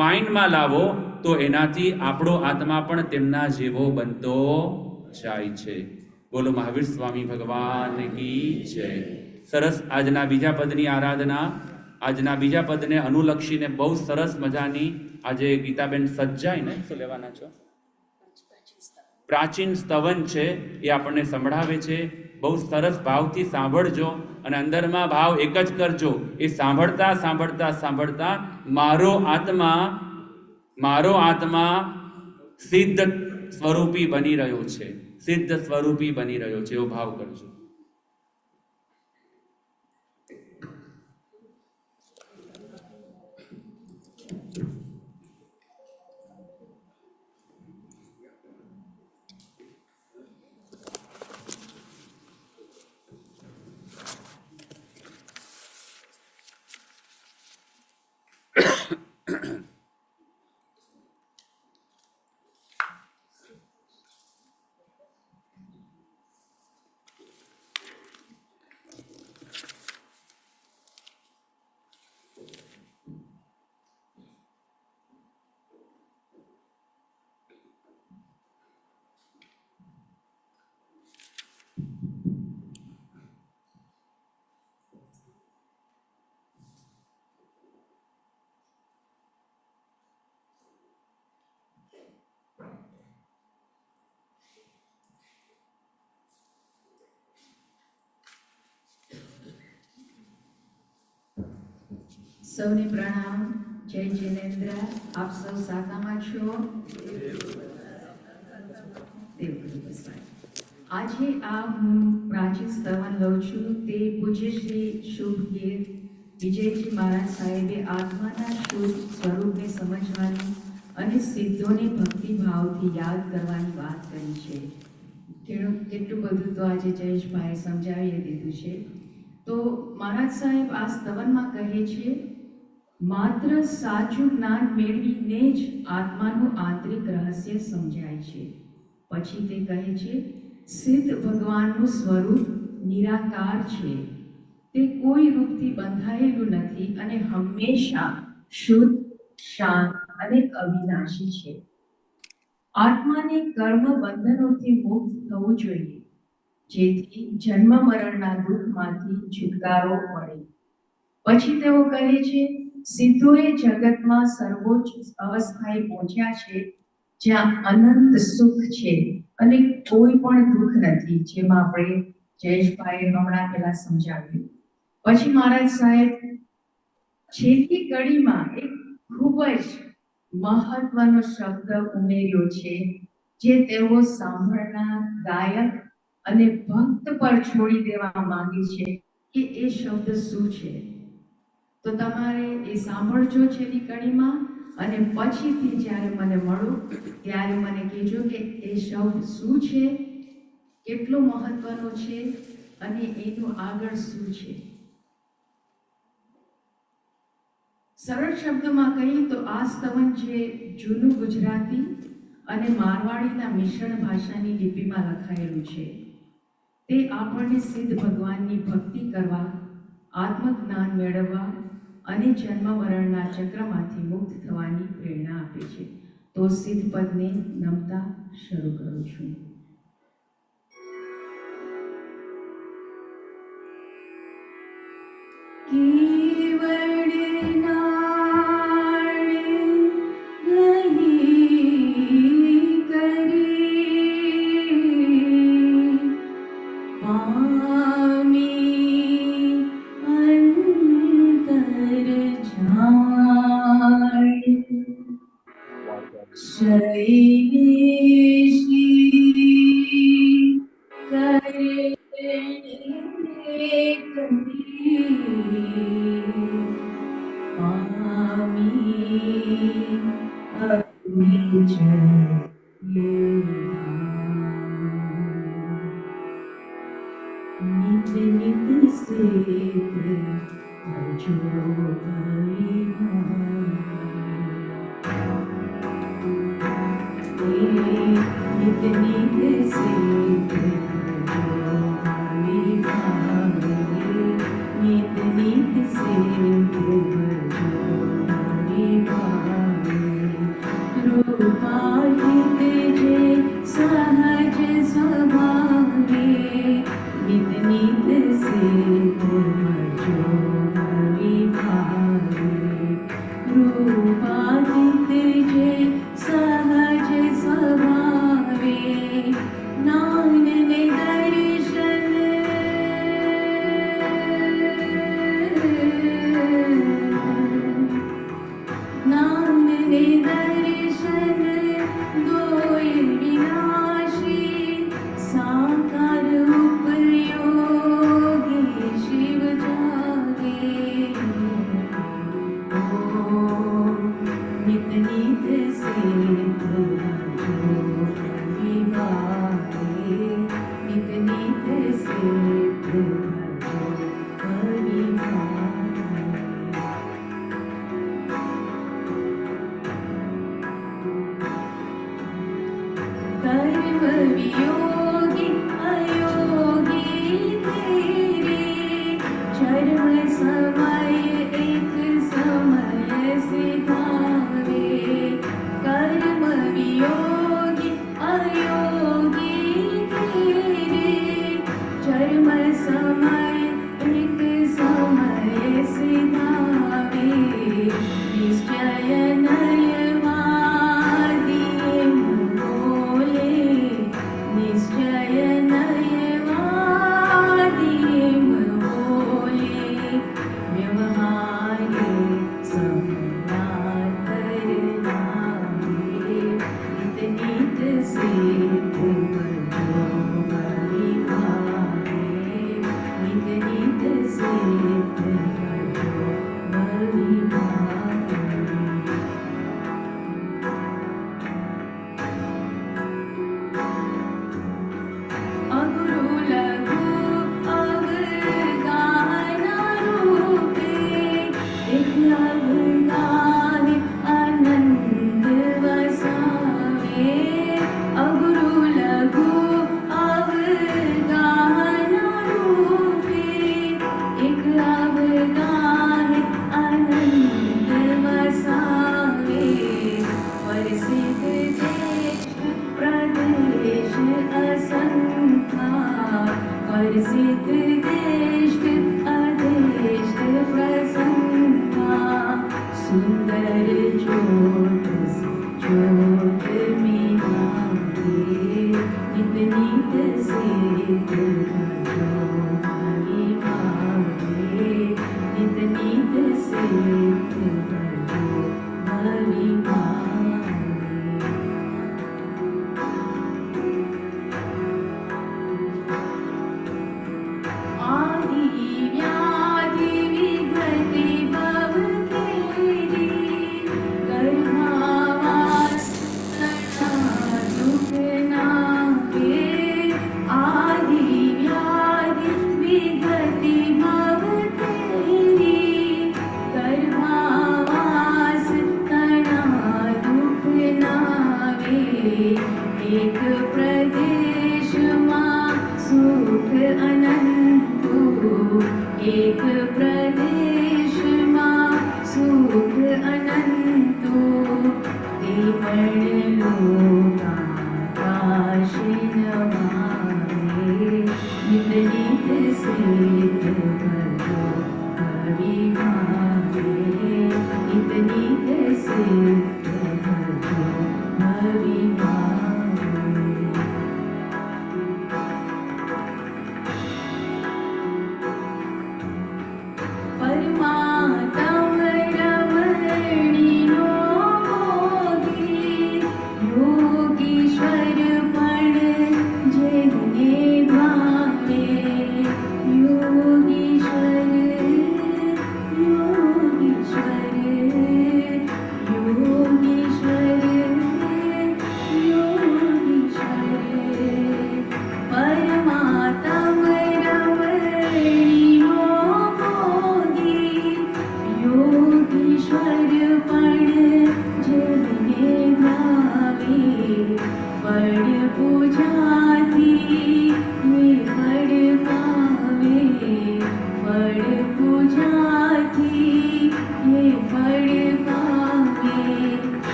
Speaker 2: માઇન્ડમાં લાવો, તો એનાથી આપણો આત્મા પણ તેમના જેવો બનતો જાય છે. બોલો મહાવીર સ્વામી ભગવાન કી જય. સરસ. આજના બીજા પદની આરાધના, આજના બીજા પદને અનુલક્ષીને બહુ સરસ મજાની આજે ગીતાબેન સજ્જાઈ ને શું લેવાના છો? પ્રાચીન સ્તવન છે, એ આપણને સંભળાવે છે. બહુ સરસ ભાવથી સાંભળજો અને અંદરમાં ભાવ એક જ કરજો. એ સાંભળતા સાંભળતા સાંભળતા મારો આત્મા સિદ્ધ સ્વરૂપી બની રહ્યો છે, સિદ્ધ સ્વરૂપી બની રહ્યો છે, એવો ભાવ કરજો.
Speaker 4: સૌને પ્રણામ. જય જિનેન્દ્ર. આપ સૌ સાકામાં છો? આજે આ હું પ્રાચીન સ્તવન લઉં છું તે પૂજ્ય શ્રી શુભગીર વિજયજી મહારાજ સાહેબે આત્માના શુદ્ધ સ્વરૂપને સમજવાની અને સિદ્ધોને ભક્તિભાવથી યાદ કરવાની વાત કરી છે. કેટલું બધું તો આજે જયેશભાઈએ સમજાવી દીધું છે. તો મહારાજ સાહેબ આ સ્તવનમાં કહે છે, માત્ર સાચું જ્ઞાન મેળવીને જ આત્માનું આંતરિક રહસ્ય સમજાય છે. પછી તે કહે છે, સિદ્ધ ભગવાનનું સ્વરૂપ નિરાકાર છે. તે કોઈ રૂપથી બંધાયેલું નથી અને હંમેશા શુદ્ધ, શાંત અને અવિનાશી છે. આત્માને કર્મ બંધનોથી મુક્ત થવું જોઈએ, જેથી જન્મ મરણના દુઃખમાંથી છુટકારો મળે. પછી તેઓ કહે છે, સિદ્ધોએ જગતમાં સર્વોચ્ચ અવસ્થાએ પહોંચ્યા છે જ્યાં અનંત સુખ છે અને કોઈ પણ દુઃખ નથી, જેમાં આપણે જયેશભાઈએ હમણાં પહેલા સમજાવ્યું. પછી મહારાજ સાહેબ છેલ્લી કડીમાં એક ખૂબ જ મહત્વનો શબ્દ ઉમેર્યો છે, જે તેઓ સાંભળનાર ગાયક અને ભક્ત પર છોડી દેવા માંગે છે કે એ શબ્દ શું છે. તો તમારે એ સાંભળજો છેલ્લી કડીમાં, અને પછીથી જ્યારે મને મળો ત્યારે મને કહેજો કે એ શબ્દ શું છે, કેટલો મહત્વનો છે અને એનું આગળ શું છે. સરળ શબ્દમાં કહીએ તો આ સ્તવન છે જૂનું ગુજરાતી અને મારવાડીના મિશ્રણ ભાષાની લિપિમાં લખાયેલું છે. તે આપણને સિદ્ધ ભગવાનની ભક્તિ કરવા, આત્મજ્ઞાન મેળવવા અને જન્મ મરણના ચક્રમાંથી મુક્ત થવાની પ્રેરણા આપે છે. તો સિદ્ધ પદને નમતા શરૂ કરું છું.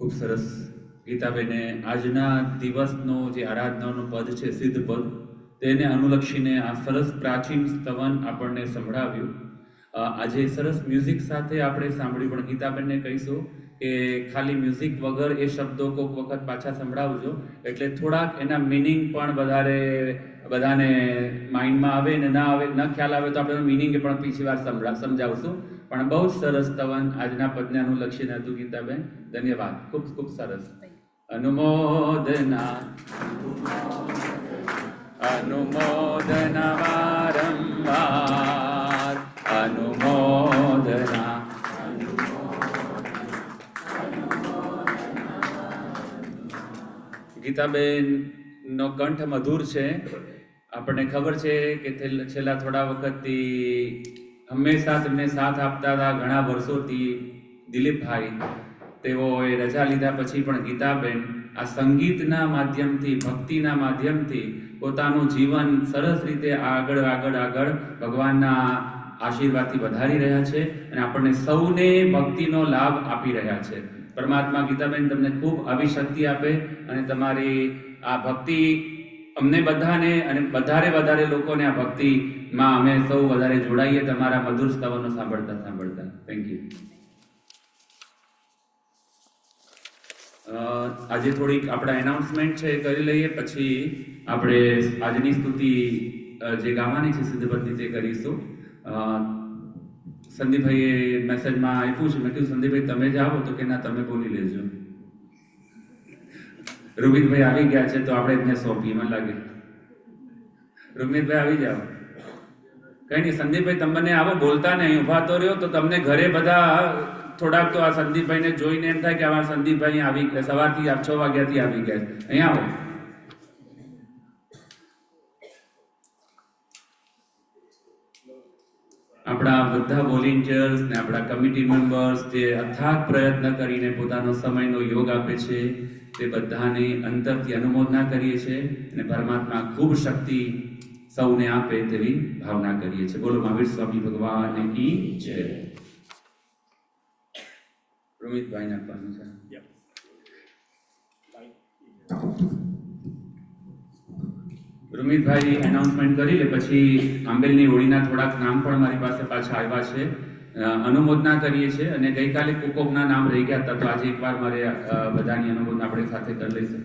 Speaker 2: ખૂબ સરસ ગીતાબેને આજના દિવસનો જે આરાધનાનું પદ છે સિદ્ધ પદ તેને અનુલક્ષીને આ સરસ પ્રાચીન સ્તવન આપણને સંભળાવ્યું. આજે સરસ મ્યુઝિક સાથે આપણે સાંભળ્યું, પણ ગીતાબેનને કહીશું કે ખાલી મ્યુઝિક વગર એ શબ્દો કોઈક વખત પાછા સંભળાવજો, એટલે થોડાક એના મિનિંગ પણ વધારે બધાને માઇન્ડમાં આવે ને ના આવે, ન ખ્યાલ આવે તો આપણે મિનિંગ પણ બીજી વાર સમજાવશું. પણ બહુ જ સરસ સ્તવન આજના પદને અનુલક્ષીને હતું ગીતાબેન, ધન્યવાદ, ખૂબ ખૂબ સરસ. અનુમોદના અનુમોદના વારંવાર અનુમોદના ગીતાબેન નો કંઠ મધુર છે. આપણને ખબર છે કે છેલ્લા થોડા વખતથી હંમેશા તેમને સાથ આપતા હતા ઘણા વર્ષોથી દિલીપભાઈ. તેઓએ રજા લીધા પછી પણ ગીતાબેન આ સંગીતના માધ્યમથી, ભક્તિના માધ્યમથી પોતાનું જીવન સરસ રીતે આગળ ભગવાનના આશીર્વાદથી વધારી રહ્યા છે અને આપણને સૌને ભક્તિનો લાભ આપી રહ્યા છે. પરમાત્મા ગીતાબેન તમને ખૂબ આવી શક્તિ આપે અને તમારી આ ભક્તિ અમને બધાને અને વધારે લોકોને આ ભક્તિમાં અમે સૌ વધારે જોડાઈએ તમારા મધુર સ્તવનો સાંભળતા. Thank you. આજે થોડીક આપણા એનાઉન્સમેન્ટ છે કરી લઈએ, પછી આપણે આજની સ્તુતિ જે ગાવાની છે સિદ્ધપદની તે કરીશું. સંદીપભાઈએ મેસેજમાં આપ્યું છે, મેં કીધું સંદીપભાઈ તમે જ આવો, તો કે ના તમે બોલી લેજો. રોહિતભાઈ આવી ગયા છે તો આપણે એમને સોંપીએ, મને લાગે. રોહિતભાઈ આવી જાઓ. કઈ નહીં સંદીપભાઈ તમને આવો, બોલતા નહીં, ઉભા તો રહ્યો તો તમને ઘરે બધા થોડાક તો આ સંદીપભાઈને જોઈને એમ થાય કે અમારા સંદીપભાઈ આવી ગયા, સવારથી 6 વાગ્યાથી આવી ગયા. અહીંયા આવો. આપણા બધા વોલેન્ટિયર્સ ને આપણા કમિટી મેમ્બર્સ જે અથાગ પ્રયત્ન કરીને પોતાનો સમયનો યોગ આપે છે તે બધાને અંતરથી અનુમોદના કરીએ છીએ અને પરમાત્મા ખૂબ શક્તિ સૌને આપે તેવી ભાવના કરીએ છીએ. બોલો મહાવીર સ્વામી ભગવાન કી જય. રોમિતભાઈને આપવાનું છે. રોમિતભાઈ એનાઉન્સમેન્ટ કરી લે, પછી આંબેલની હોળીના થોડાક નામ પણ મારી પાસે પાછા આવ્યા છે. અનુમોદના કરીએ છીએ અને ગઈકાલે કોકોકના નામ રહી ગયા હતા, તો આજે એકવાર મારે બધાની અનુમોદના આપણે સાથે કરી લઈશું.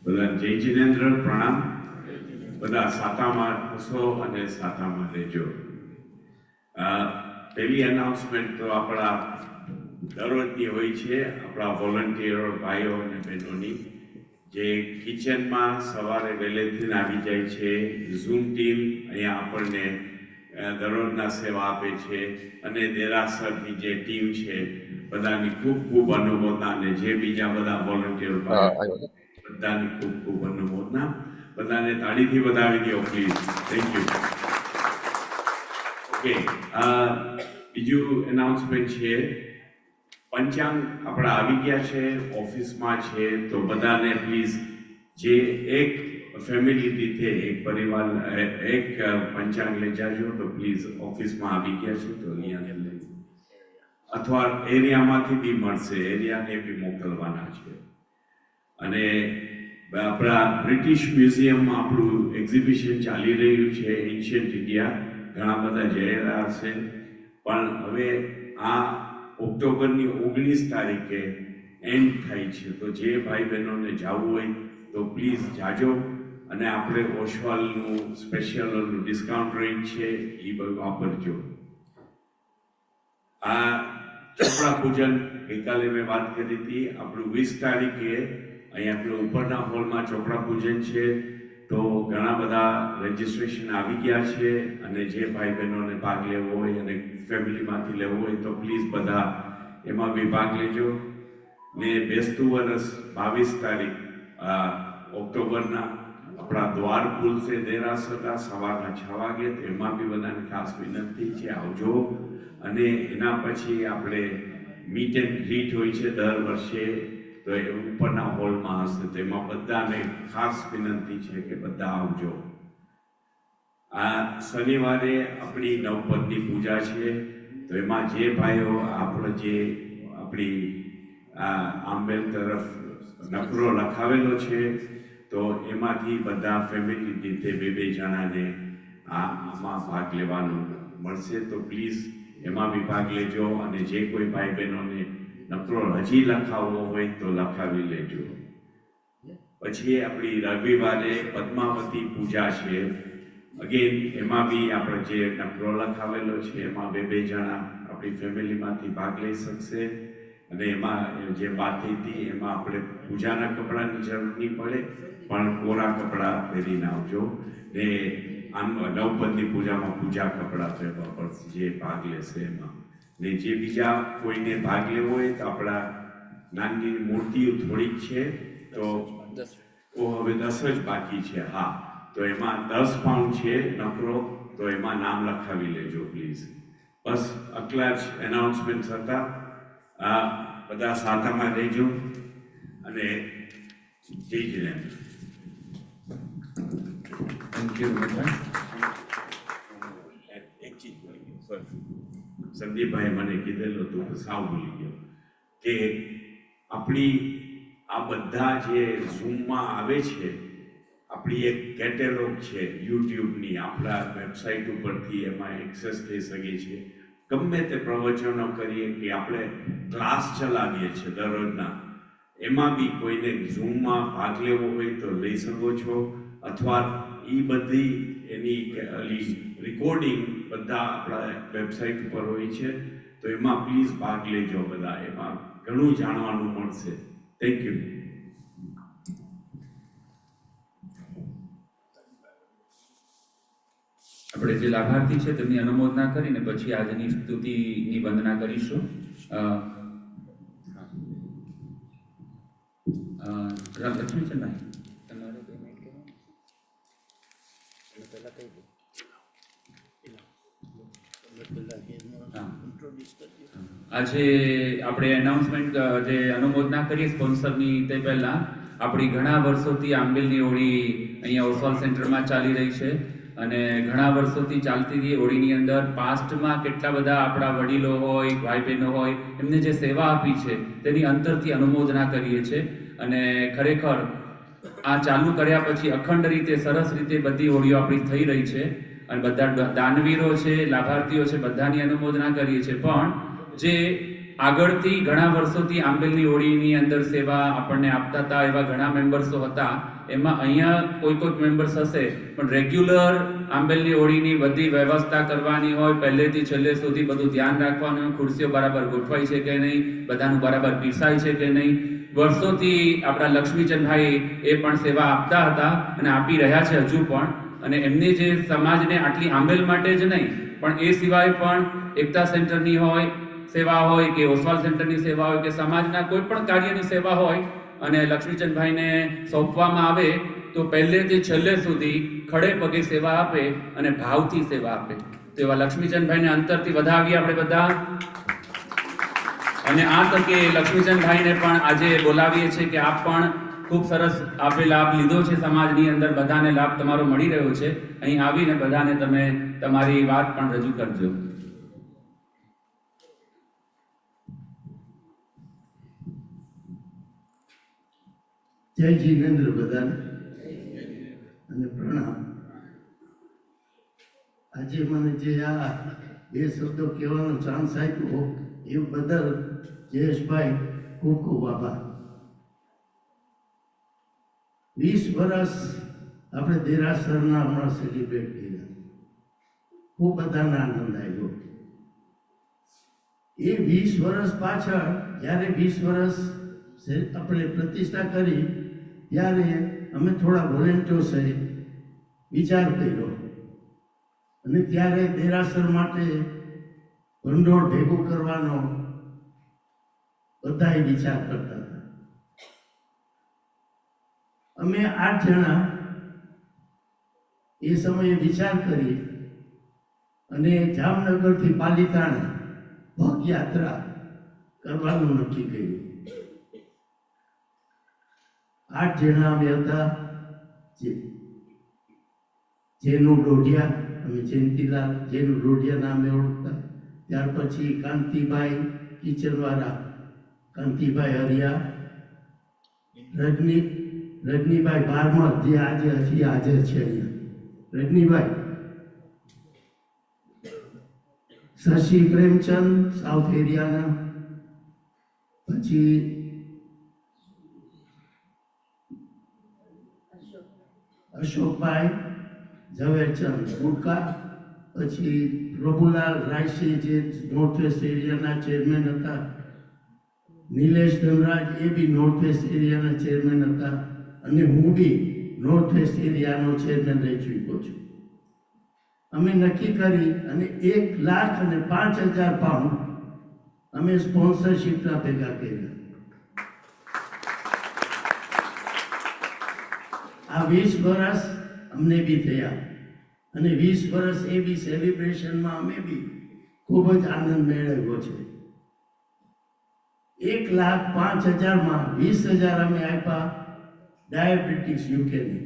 Speaker 5: બધા જય જિનેન્દ્ર, પ્રણામ. બધા સાતામાં હસો અને સાતામાં રહેજો. પહેલી અનાઉન્સમેન્ટ તો આપણા દરરોજની હોય છે, આપણા વોલન્ટિયરો ભાઈઓ અને બહેનોની, જે કિચનમાં સવારે વહેલેથી આવી જાય છે. ઝૂમ ટીમ અહીંયા આપણને દરરોજના સેવા આપે છે અને દેરાસરની જે ટીમ છે બધાની ખૂબ ખૂબ અનુમોદના, અને જે બીજા બધા વોલન્ટિયર બધાની ખૂબ ખૂબ અનુમોદના. બધાને તાળીથી વધાવી દો પ્લીઝ. Thank you. ઓકે, બીજું એનાઉન્સમેન્ટ છે, પંચાંગ આપણા આવી ગયા છે, ઓફિસમાં છે, તો બધાને પ્લીઝ જે એક ફેમિલી રીતે એક પરિવાર એક પંચાંગ લઈ જાજો, તો પ્લીઝ ઓફિસમાં આવી ગયા છે તો અહીંયા લઈ, અથવા એરિયામાંથી બી મળશે, એરિયાને બી મોકલવાના છે. અને આપણા બ્રિટિશ મ્યુઝિયમમાં આપણું એક્ઝિબિશન ચાલી રહ્યું છે, એન્શિયન્ટ ઇન્ડિયા, ઘણા બધા જઈ રહ્યા છે. પણ હવે આ ઓક્ટોબરની 19 તારીખે એન્ડ થાય છે, તો જે ભાઈ બહેનોને જવું હોય તો પ્લીઝ જાજો. અને આપણે ઓશવાલનું સ્પેશિયલનું ડિસ્કાઉન્ટ રેટ છે એ બધું વાપરજો. આ ચોપડા પૂજન ગઈકાલે મેં વાત કરી હતી, આપણું 20 તારીખે અહીંયા આપણું ઉપરના હોલમાં ચોપડા પૂજન છે, તો ઘણા બધા રજિસ્ટ્રેશન આવી ગયા છે. અને જે ભાઈ બહેનોને ભાગ લેવો હોય અને ફેમિલીમાંથી લેવો હોય તો પ્લીઝ બધા એમાં બી ભાગ લેજો. ને બેસતું વર્ષ 22 તારીખ ઓક્ટોબરના આપણા દ્વાર ખુલશે દેરાસરના સવારના 6 વાગે, તો એમાં બી બધાને ખાસ વિનંતી છે આવજો. અને એના પછી આપણે મીટ એન્ડ ગ્રીટ હોય છે દર વર્ષે, તો એ ઉપરના હોલમાં હશે, તો એમાં બધાને ખાસ વિનંતી છે કે બધા આવજો. આ શનિવારે આપણી નવપદની પૂજા છે, તો એમાં જે ભાઈઓ આપણી આંબેલ તરફ નકરો લખાવેલો છે, તો એમાંથી બધા ફેમિલી રીતે 2 જણાને આમાં ભાગ લેવાનું મળશે, તો પ્લીઝ એમાં બી ભાગ લેજો. અને જે કોઈ ભાઈ બહેનોને નકરો હજી લખાવવો હોય તો લખાવી લેજો. પછી આપણી રવિવારે પદ્માવતી પૂજા છે, અગેન એમાં બી આપણે જે નકરો લખાવેલો છે એમાં 2 જણા આપણી ફેમિલીમાંથી ભાગ લઈ શકશે. અને એમાં જે વાત થઈ હતી એમાં આપણે પૂજાના કપડાની જરૂર નહીં પડે, પણ કોરા કપડાં પહેરીને આવજો. ને નવપદની પૂજામાં પૂજા કપડાં પહેરવા પડશે જે ભાગ લેશે એમાં. ને જે બીજા કોઈને ભાગ લેવો હોય તો આપણા નાની મૂર્તિઓ થોડીક છે, તો હવે 10 જ બાકી છે. હા, તો એમાં 10 પાઉન્ડ છે નકરો, તો એમાં નામ લખાવી લેજો પ્લીઝ. બસ આટલા જ એનાઉન્સમેન્ટ હતા. બધા સાતામાં રહેજો અને જય જીનેન્દ્ર.
Speaker 2: Thank you Vinodbhai.
Speaker 5: એક ચીજ ભૂલી ગયો, સોરી. સંદીપભાઈ મને કીધેલું હતું કે સાવ ભૂલી ગયો કે આપણી આ બધા જે ઝૂમમાં આવે છે, આપણી એક કેટેલોગ છે યુટ્યુબની, આપણા વેબસાઇટ ઉપરથી એમાં એક્સેસ થઈ શકે છે. ગમે તે પ્રવચનો કરીએ કે આપણે ક્લાસ ચલાવીએ છીએ દરરોજના, એમાં બી કોઈને ઝૂમમાં ભાગ લેવો હોય તો લઈ શકો છો, અથવા એ બધી એની રેકોર્ડિંગ બધા આપણા વેબસાઇટ ઉપર હોય છે. તો એમાં પ્લીઝ ભાગ લેજો બધા, એમાં ઘણું જાણવાનું મળશે. Thank you.
Speaker 2: આપણે જે લાભાર્થી છે તેમની અનુમોદના કરીને પછી આજની સ્તુતિની વંદના કરીશું. લક્ષ્મીચંદભાઈ, તમારે પેમેન્ટ કેવું? આજે આપણે એનાઉન્સમેન્ટ જે અનુમોદના કરીએ સ્પોન્સરની, તે પહેલા આપણી ઘણા વર્ષોથી આંબેલની હોળી અહીંયા ઓસવાલ સેન્ટરમાં ચાલી રહી છે અને ઘણા વર્ષોથી ચાલતી હતી. હોળીની અંદર પાસ્ટમાં કેટલા બધા આપણા વડીલો હોય, ભાઈ બહેનો હોય, એમને જે સેવા આપી છે તેની અંતરથી અનુમોદના કરીએ છીએ. અને ખરેખર આ ચાલુ કર્યા પછી અખંડ રીતે સરસ રીતે બધી હોળીઓ આપણી થઈ રહી છે અને બધા દાનવીરો છે, લાભાર્થીઓ છે, બધાની અનુમોદના કરીએ છીએ. પણ જે આગળથી ઘણા વર્ષોથી આંબેલની હોળીની અંદર સેવા આપણને આપતા હતા એવા ઘણા મેમ્બર્સો હતા. એમાં અહીંયા કોઈક મેમ્બર્સ હશે, પણ રેગ્યુલર આંબેલની હોળીની બધી વ્યવસ્થા કરવાની હોય, પહેલેથી છેલ્લે સુધી બધું ધ્યાન રાખવાનું હોય, ખુરશીઓ બરાબર ગોઠવાય છે કે નહીં, બધાનું બરાબર પીસાય છે કે નહીં. વર્ષોથી આપણા લક્ષ્મીચંદભાઈ એ પણ સેવા આપતા હતા અને આપી રહ્યા છે હજુ પણ. અને એમની જે સમાજને આટલી આંબેલ માટે જ નહીં, પણ એ સિવાય પણ એકતા સેન્ટરની હોય સેવા હોય કે ઓસવાલ સેન્ટરની સેવા હોય કે સમાજના કોઈ પણ કાર્યની સેવા હોય અને લક્ષ્મીચંદભાઈને સોંપવામાં આવે તો પહેલેથી છેલ્લે સુધી ખડે પગે સેવા આપે અને ભાવથી સેવા આપે. તો એવા લક્ષ્મીચંદભાઈને અંતરથી વધાવીએ આપણે બધા. અને આ તકે લક્ષ્મીચંદભાઈને પણ આજે બોલાવીએ છીએ કે આપ પણ ખૂબ સરસ આપે લાભ લીધો છે સમાજની અંદર, બધાને લાભ તમારો મળી રહ્યો છે. અહીં આવીને બધાને તમે તમારી વાત પણ રજૂ કરજો.
Speaker 6: જય જીનેન્દ્ર બધાને અને પ્રણામ. આજે મને જે આ બે શબ્દો કહેવાનો ચાન્સ આપ્યો એ બદલ જયેશભાઈ ખૂબ ખૂબ આભાર. 20 વર્ષ આપણે દેરાસરના હમણાં સેલિબ્રેટ કર્યા, ખૂબ બધાને આનંદ આવ્યો. એ 20 વર્ષ પાછળ જ્યારે 20 વર્ષ આપણે પ્રતિષ્ઠા કરી ત્યારે અમે થોડા વોલેન્ટિયર્સે વિચાર કર્યો અને ત્યારે દેરાસર માટે ભંડોળ ભેગું કરવાનો બધાએ વિચાર કરતા હતા. અમે 8 જણા એ સમયે વિચાર કરી અને જામનગરથી પાલીતાણા ભગ યાત્રા કરવાનું નક્કી કર્યું. 8 જણા અમે હતા. જેનું ડોઢિયા, અમે જયંતિલાલ જેનું ડોઢિયા નામે ઓળખતા. ત્યાર પછી કાંતિભાઈ કિચનવાળા, કાંતિભાઈ હરિયા, રજનીભાઈ બારમર જે આજે હજી હાજર છે અહીંયા, રજનીભાઈ, શશી પ્રેમચંદ સાઉથ એરિયાના, પછી અશોકભાઈ ઝવેરચંદ ગુડકા, પછી પ્રભુલાલ રાયસિંહ જે નોર્થ વેસ્ટ એરિયાના ચેરમેન હતા, નિલેશ ધનરાજ એ બી નોર્થ વેસ્ટ એરિયાના ચેરમેન હતા અને હું બી નોર્થ વેસ્ટ એરિયાનો ચેરમેન રહી ચૂક્યો છું. અમે નક્કી કરી અને 1,05,000 પાઉન્ડ અમે સ્પોન્સરશીપના ભેગા કર્યા. આ 20 વર્ષ અમને બી થયા અને 20 વર્ષ એ બી સેલિબ્રેશનમાં અમે બી ખૂબ જ આનંદ મેળવ્યો છે. 1,05,000માં 20,000 અમે આપ્યા ડાયાબિટીસ યુકેની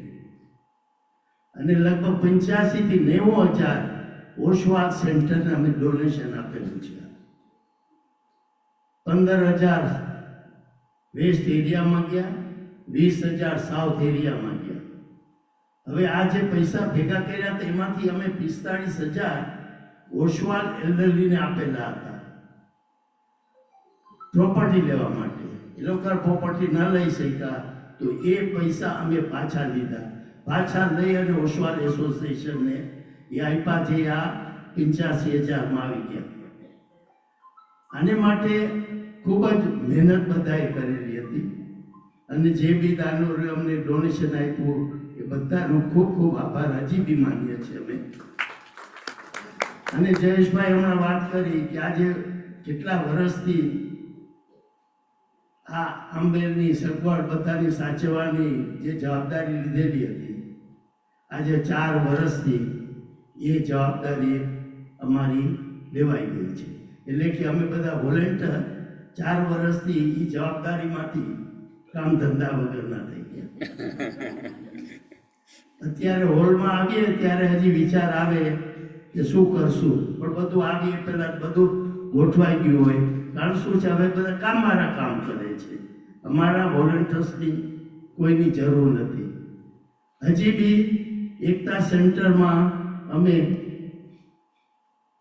Speaker 6: અને લગભગ 85 થી 90,000 ઓશવાલ સેન્ટરને અમે ડોનેશન આપેલું છે. 15,000 વેસ્ટ એરિયામાં ગયા, 20,000 સાઉથ એરિયામાં ગયા. હવે આ જે પૈસા ભેગા કર્યા હતા એમાંથી અમે 45,000 ઓશવાલ એલ્ડરલીને આપેલા હતા પ્રોપર્ટી લેવા માટે. એ લોકો પ્રોપર્ટી ન લઈ શક્યા તો એ પૈસા અમે પાછા લીધા. પાછા લઈ અને ઓશવાલ એસોસિએશનને એ આપ્યા જે આ 85,000માં આવી ગયા. આને માટે ખૂબ જ મહેનત બધાએ કરેલી હતી અને જે બી દાનોએ અમને ડોનેશન આપ્યું એ બધાનો ખૂબ ખૂબ આભાર હજી બી માનીએ છીએ અમે. અને જયેશભાઈ હમણાં વાત કરી કે આજે કેટલા વર્ષથી આ આંબેડની સગવડ બધાની સાચવવાની જે જવાબદારી લીધેલી હતી, આજે 4 વર્ષથી એ જવાબદારી અમારી લેવાઈ ગઈ છે. એટલે કે અમે બધા વોલેન્ટિયર 4 વર્ષથી એ જવાબદારીમાંથી કામ ધંધા વગરના થઈ ગયા. અત્યારે હોલમાં આવીએ ત્યારે હજી વિચાર આવે કે શું કરશું, પણ બધું આવીએ પહેલાં બધું ગોઠવાઈ ગયું હોય. કારણ શું છે, હવે બધા કામવાળા કામ કરે છે, અમારા વોલેન્ટિયર્સની કોઈની જરૂર નથી. હજી બી એકતા સેન્ટરમાં અમે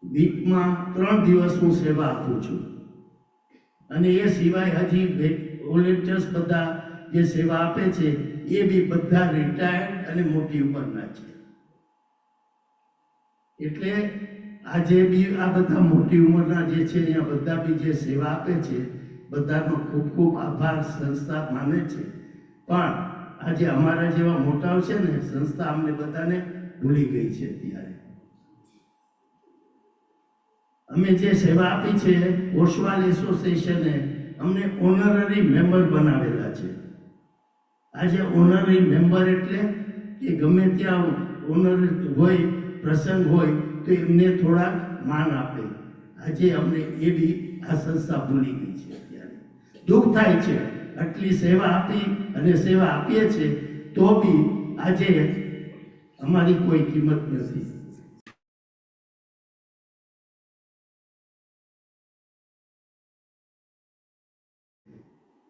Speaker 6: વીકમાં 3 દિવસ હું સેવા આપું છું અને એ સિવાય હજી વોલેન્ટિયર્સ બધા જે સેવા આપે છે એ બી બધા રિટાયર્ડ અને મોટી ઉંમરના છે. એટલે આજે બી આ બધા મોટી ઉંમરના જે છે અહીંયા બધા બી જે સેવા આપે છે બધાનો ખૂબ ખૂબ આભાર સંસ્થા માને છે. પણ આજે અમારા જેવા મોટાઓ છે ને, સંસ્થા અમને બધાને ભૂલી ગઈ છે. ત્યારે અમે જે સેવા આપી છે ઓશવાલ એસોસિએશને અમને ઓનરરી મેમ્બર બનાવેલા છે. આજે ઓનરરી મેમ્બર એટલે કે ગમે ત્યાં ઓનર હોય, પ્રસંગ હોય તો એમને થોડાક માન આપે. આજે અમને એ બી આ સંસ્થા ભૂલી ગઈ છે. ત્યારે દુઃખ થાય છે, આટલી સેવા આપી અને સેવા આપીએ છીએ તો બી આજે અમારી કોઈ કિંમત નથી.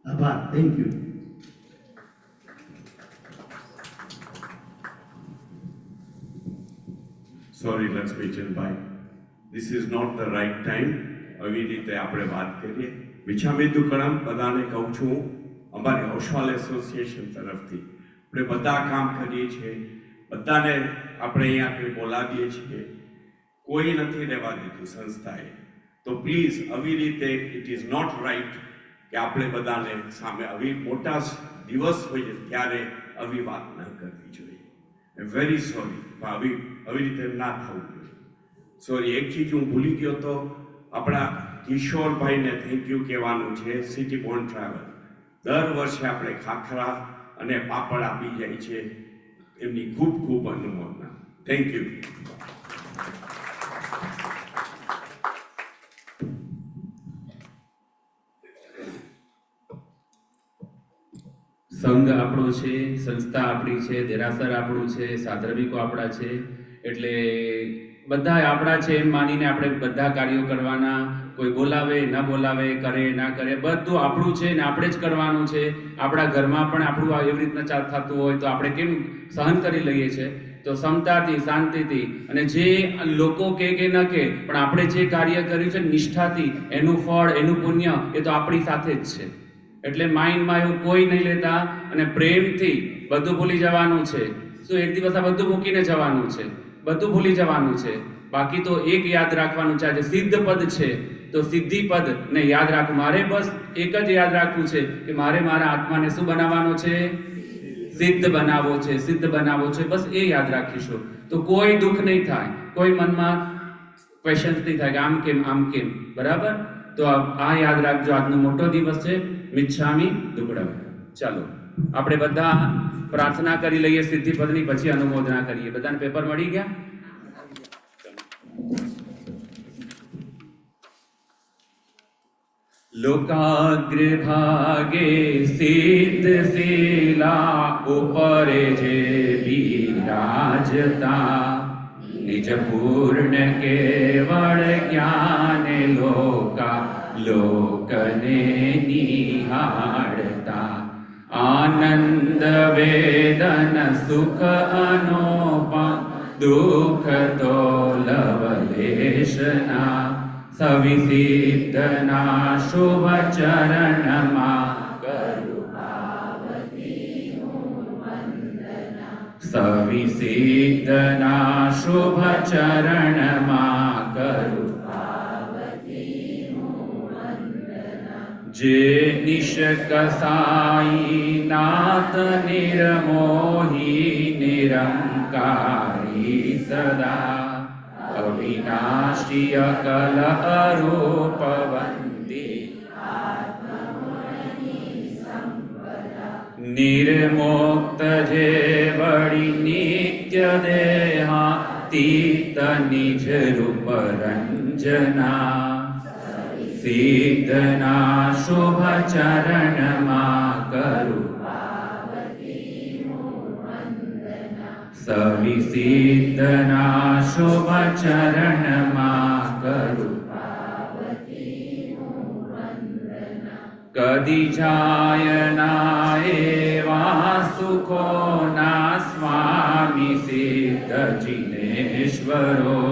Speaker 6: આભાર. Thank you.
Speaker 5: સોરી લક્ષ્મીચંદભાઈ, this is not the right time. આવી રીતે આપણે વાત કરીએ. વિછામી દુકડમ બધાને કહું છું, અમારી ઓશવાલ એસોસિએશન તરફથી આપણે બધા કામ કરીએ છીએ, બધાને આપણે અહીંયા આપણે બોલાવીએ છીએ. કોઈ નથી રહેવા દીધું સંસ્થાએ. તો પ્લીઝ આવી રીતે ઇટ ઇઝ નોટ રાઇટ કે આપણે બધાને સામે આવી મોટા દિવસ હોય ત્યારે આવી વાત ન કરવી જોઈએ. વેરી સોરી, આવી રીતે ના થવું જોઈએ. સોરી, એક ચીજ હું ભૂલી ગયો તો આપણા કિશોરભાઈને થેન્ક યુ કહેવાનું છે. સિટી બોન્ડ ટ્રાવેલ દર વર્ષે આપણે ખાખરા અને પાપડ આપી જાય છે. એમની ખૂબ ખૂબ અનુમોદના. Thank you.
Speaker 2: સંઘ આપણો છે, સંસ્થા આપણી છે, દેરાસર આપણું છે, સાધ્રવિકો આપણા છે. એટલે બધા આપણા છે એમ માનીને આપણે બધા કાર્યો કરવાના. કોઈ બોલાવે ન બોલાવે, કરે ના કરે, બધું આપણું છે ને આપણે જ કરવાનું છે. આપણા ઘરમાં પણ આપણું એવી રીતના થતું હોય તો આપણે કેમ સહન કરી લઈએ છીએ. તો ક્ષમતાથી, શાંતિથી, અને જે લોકો કે ન કે પણ આપણે જે કાર્ય કર્યું છે નિષ્ઠાથી એનું ફળ, એનું પુણ્ય એ તો આપણી સાથે જ છે. એટલે માઇન્ડમાં એવું કોઈ નહીં લેતા અને પ્રેમથી બધું ભૂલી જવાનું છે. શું એક દિવસ આ બધું મૂકીને જવાનું છે, બધું ભૂલી જવાનું છે. બાકી તો એક યાદ રાખવાનું છે, આજે સિદ્ધ પદ છે તો સિદ્ધિ પદ ને યાદ રાખવું. મારે બસ એક જ યાદ રાખવું છે કે મારે મારા આત્માને શું બનાવવાનો છે? સિદ્ધ બનાવવો છે, સિદ્ધ બનાવવો છે. બસ એ યાદ રાખીશું તો કોઈ દુઃખ નહીં થાય, કોઈ મનમાં ક્વેશ્ચન્સ નહીં થાય કે આમ કેમ, આમ કેમ. બરાબર? તો આ યાદ રાખજો, આજનો મોટો દિવસ છે. મિચ્છામી દુક્કડમ. ચાલો આપણે બધા પ્રાર્થના કરી લઈએ સિદ્ધિપદની, પછી અનુમોદના કરીએ. બધાને પેપર મળી ગયા? લોકાગ્રભાગે સિદ્ધ શીલા ઉપરે જે બિરાજતા, નિજ પૂર્ણ કેવળ જ્ઞાને લોકને નિહાળતા, આનંદ વેદન સુખ અનોપમ દુઃખ તો લવલેશના, સવિસિદ્ધના શુભ ચરણમાં સવિસિદ્ધના શુભ ચરણમાં કરું જે નિષ્કસાઈ નાથ નિર્મોહી નિરંકારી સદા, અવિનાશી અકલ અરૂપવંતી, નિર્મોક્ત જે વળી નિત્ય દેહાતીત નિજ રૂપ રંજના, સિદ્ધના શુભ ચરણમાં કરું સવિસિદ્ધના શુભ ચરણમાં કરું કદી જાયના એવા સુખોના સ્વામી સિદ્ધ જિનેશ્વરો,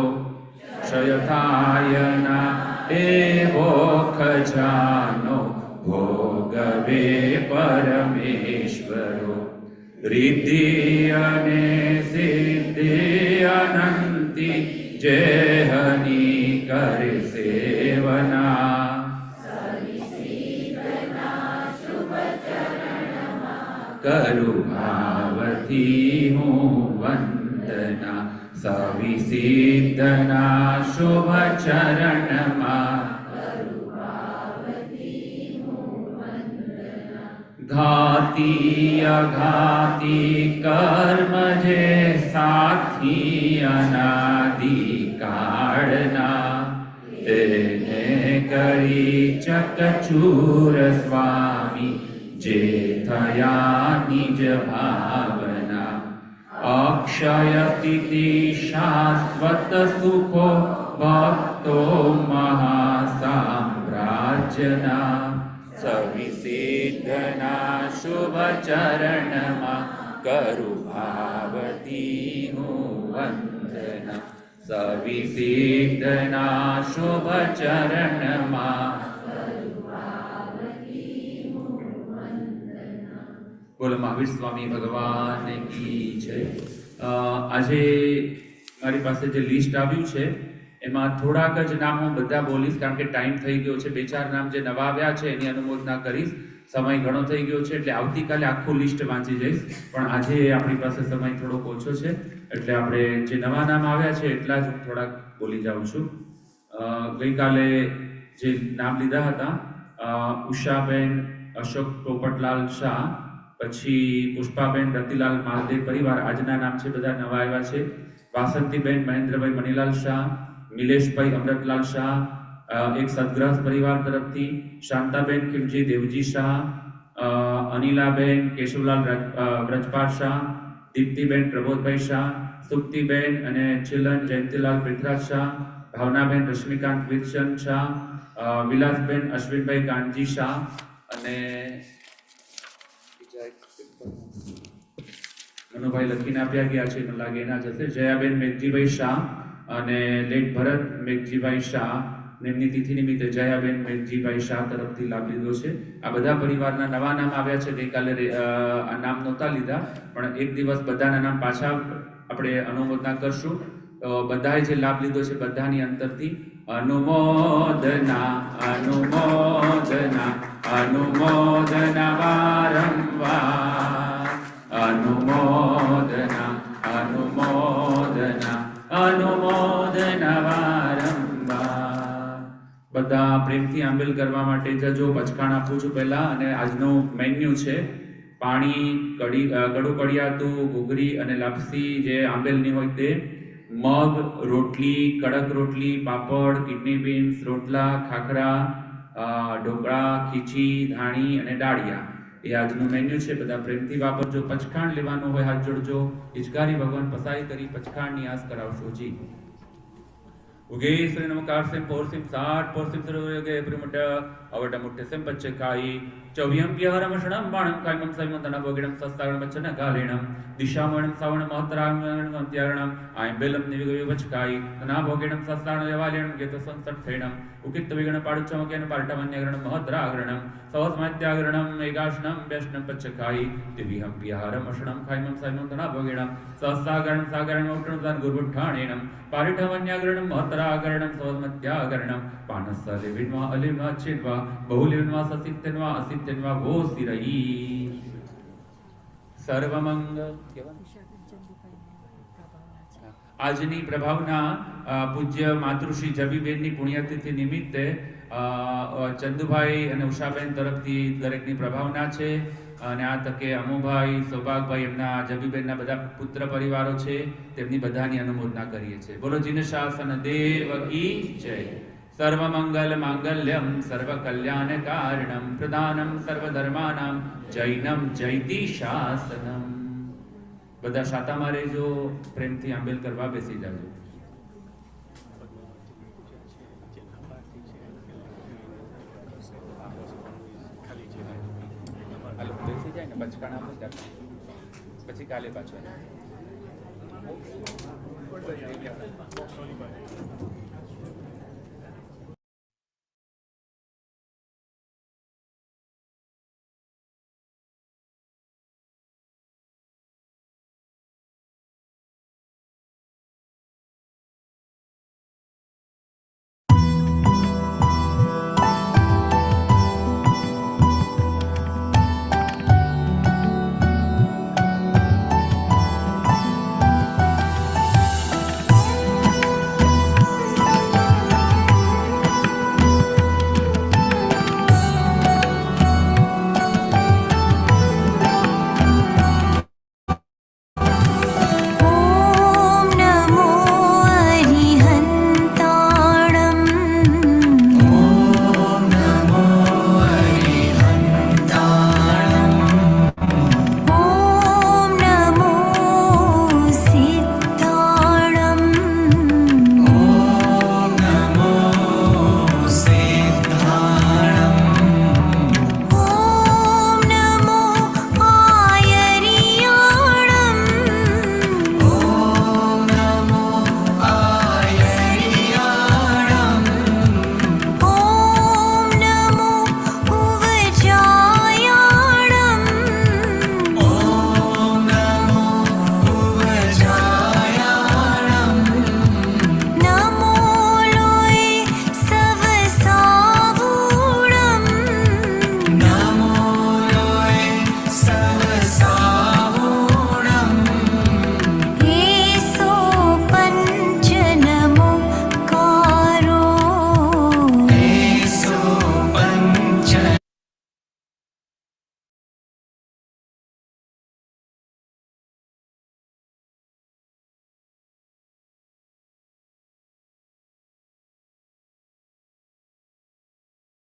Speaker 2: ક્ષય થાયના એવો ખજાનો ભોગવે પરમેશ્વરો, રિદ્ધિ અને સિદ્ધિ અનંતી જેહની કરે સેવના, કરું ભાવથી હું વંદના, સવિસિદ્ધના શુભ ચરણમાં ઘાતી અઘાતી કર્મ જે સાથી અનાદિ કાળના, તેને કરી ચકચૂર સ્વામી જે થયા નિજ ભાવના, અક્ષય સ્થિતિ શાશ્વત સુખો ભક્તો મહાસામ્રાજ્યના, સવિસિદ્ધના શુભ ચરણમાં કરું ભાવથી હું વંદના, સવિસિદ્ધના શુભ ચરણમાં. બોલો મહાવીર સ્વામી ભગવાન કી જય. આજે મારી પાસે જે લિસ્ટ આવ્યું છે એમાં થોડાક જ નામ હું બધા બોલીશ, કારણ કે ટાઈમ થઈ ગયો છે. 2-4 નામ જે નવા આવ્યા છે એની અનુમોદના કરીશ. સમય ઘણો થઈ ગયો છે એટલે આવતીકાલે આખું લિસ્ટ વાંચી જઈશ, પણ આજે આપણી પાસે સમય થોડોક ઓછો છે એટલે આપણે જે નવા નામ આવ્યા છે એટલા જ થોડાક બોલી જાઉં છું. ગઈકાલે જે નામ લીધા હતા, ઉષાબેન અશોક પોપટલાલ શાહ, પછી પુષ્પાબેન રતિલાલ માલદેવ પરિવાર, આજના નામ છે બધા નવા આવ્યા છે. વાસંતીબેન મહેન્દ્રભાઈ મણીલાલ શાહ, મિલેશભાઈ અમૃતલાલ શાહ, એક સદગ્રસ્ત પરિવાર તરફથી, શાંતાબેન ખીમજી દેવજી શાહ, અનિલાબેન કેશવલાલ વ્રજપાલ શાહ, દીપ્તિબેન પ્રબોધભાઈ શાહ, સુપ્તિબેન અને ચિલન જયંતિલાલ પૃથ્વીરાજ શાહ, ભાવનાબેન રશ્મિકાંત વિરચંદ શાહ, વિલાસબેન અશ્વિનભાઈ કાનજી શાહ, અને મનુભાઈ લખીને આપ્યા ગયા છે, મને લાગે એના જ હશે. જયાબેન મેઘજીભાઈ શાહ અને લેટ ભરત મેઘજીભાઈ શાહ, એમની તિથિ નિમિત્તે જયાબેન મેઘજીભાઈ શાહ તરફથી લાભ લીધો છે. આ બધા પરિવારના નવા નામ આવ્યા છે. ગઈકાલે આ નામ નહોતા લીધા, પણ એક દિવસ બધાના નામ પાછા આપણે અનુમોદના કરશું. તો બધાએ જે લાભ લીધો છે બધાની અંતરથી અનુમોદના અનુમોદના અનુમોદના વારંવાર, અનુમોદના અનુમોદના અનુમોદના વારંવાર. બધા પ્રેમથી આંબેલ કરવા માટે જજો. પચકાણ આપું છું પહેલા, અને આજનું મેન્યુ છે પાણી, કડું કડિયાતું, ઘૂઘરી અને લાપસી જે આંબેલની હોય તે, મગ, રોટલી, કડક રોટલી, પાપડ, કિડની બીન્સ, રોટલા, ખાખરા, ઢોકળા, ખીચી, ધાણી અને દાળિયા એ આજનું મેન્યુ છે. બધા પ્રેમથી વાપરજો. પચખાણ લેવાનું હોય હાથ જોડજો. ઈજગારી ભગવાન પસાઈ કરી પચખાણની આસ કરાવશો જી. ઉગે શ્રી નમકાર સેમ પોરસિમ સાઠ પોરસિમ સરોગે પ્રિમટ અવટ મુઠ્ઠે સેમ પચ્ચકાઈ ચવ્યમ યહરમ શણમ બાણમ કાયમમ સૈમંતના ભોગિણમ સસ્તાગણ મચ્છન ગાલેણમ દિશામણમ સાવણ મહતરાગણ સંત્યાગણમ આયંબેલમ નિવિગય વચકાઈ તના ભોગિણમ સસ્તાગણ દેવાલેણમ ગેત સંસઠ્ઠેણમ ઉકિત વિગણ પાડુચ્ચમ કેન પાર્ટમન્યગણમ મહતરાગણમ સવસ્મત્યાગણમ એકાશનમ વ્યષ્ણમ પચ્ચકાઈ દિવ્યહમ યહરમ શણમ કાયમમ સૈમંતના ભોગિણમ સસ્તાગણ સાગરણ ઉઠણદાન ગુરુઠાણેણમ પારિઠમન્યાગણમ મહતરાગણમ સવસ્મત્યાગણમ પાનસ્સલે વિન્વા અલિન્વા ચિન્વા બહુલિન્વા સસિત્તન્વા અસિત્તન્વા વો સિરઈ સર્વમંગલ. આજની પ્રભાવના પૂજ્ય માતૃશ્રી જબીબેનની પુણ્યતિથિ નિમિત્તે ચંદુભાઈ અને ઉષાબેન તરફથી દરેકની પ્રભાવના છે. અને આ તકે અમુભાઈ, સૌભાગભાઈ, એમના જબીબેનના બધા પુત્ર પરિવારો છે, તેમની બધાની અનુમોદના કરીએ છીએ. બોલો જીન શાસન દેવ કી જય. સર્વમંગલ માંગલ્યમ સર્વ કલ્યાણ કારણમ પ્રદાનમ સર્વધર્માનામ જૈનમ જયતિ શાસનમ. બધા શાતામાં રહેજો. પ્રેમથી આંબેલ કરવા બેસી જાજો. બેસી જાય ને બચકાણા પછી કાલે પાછો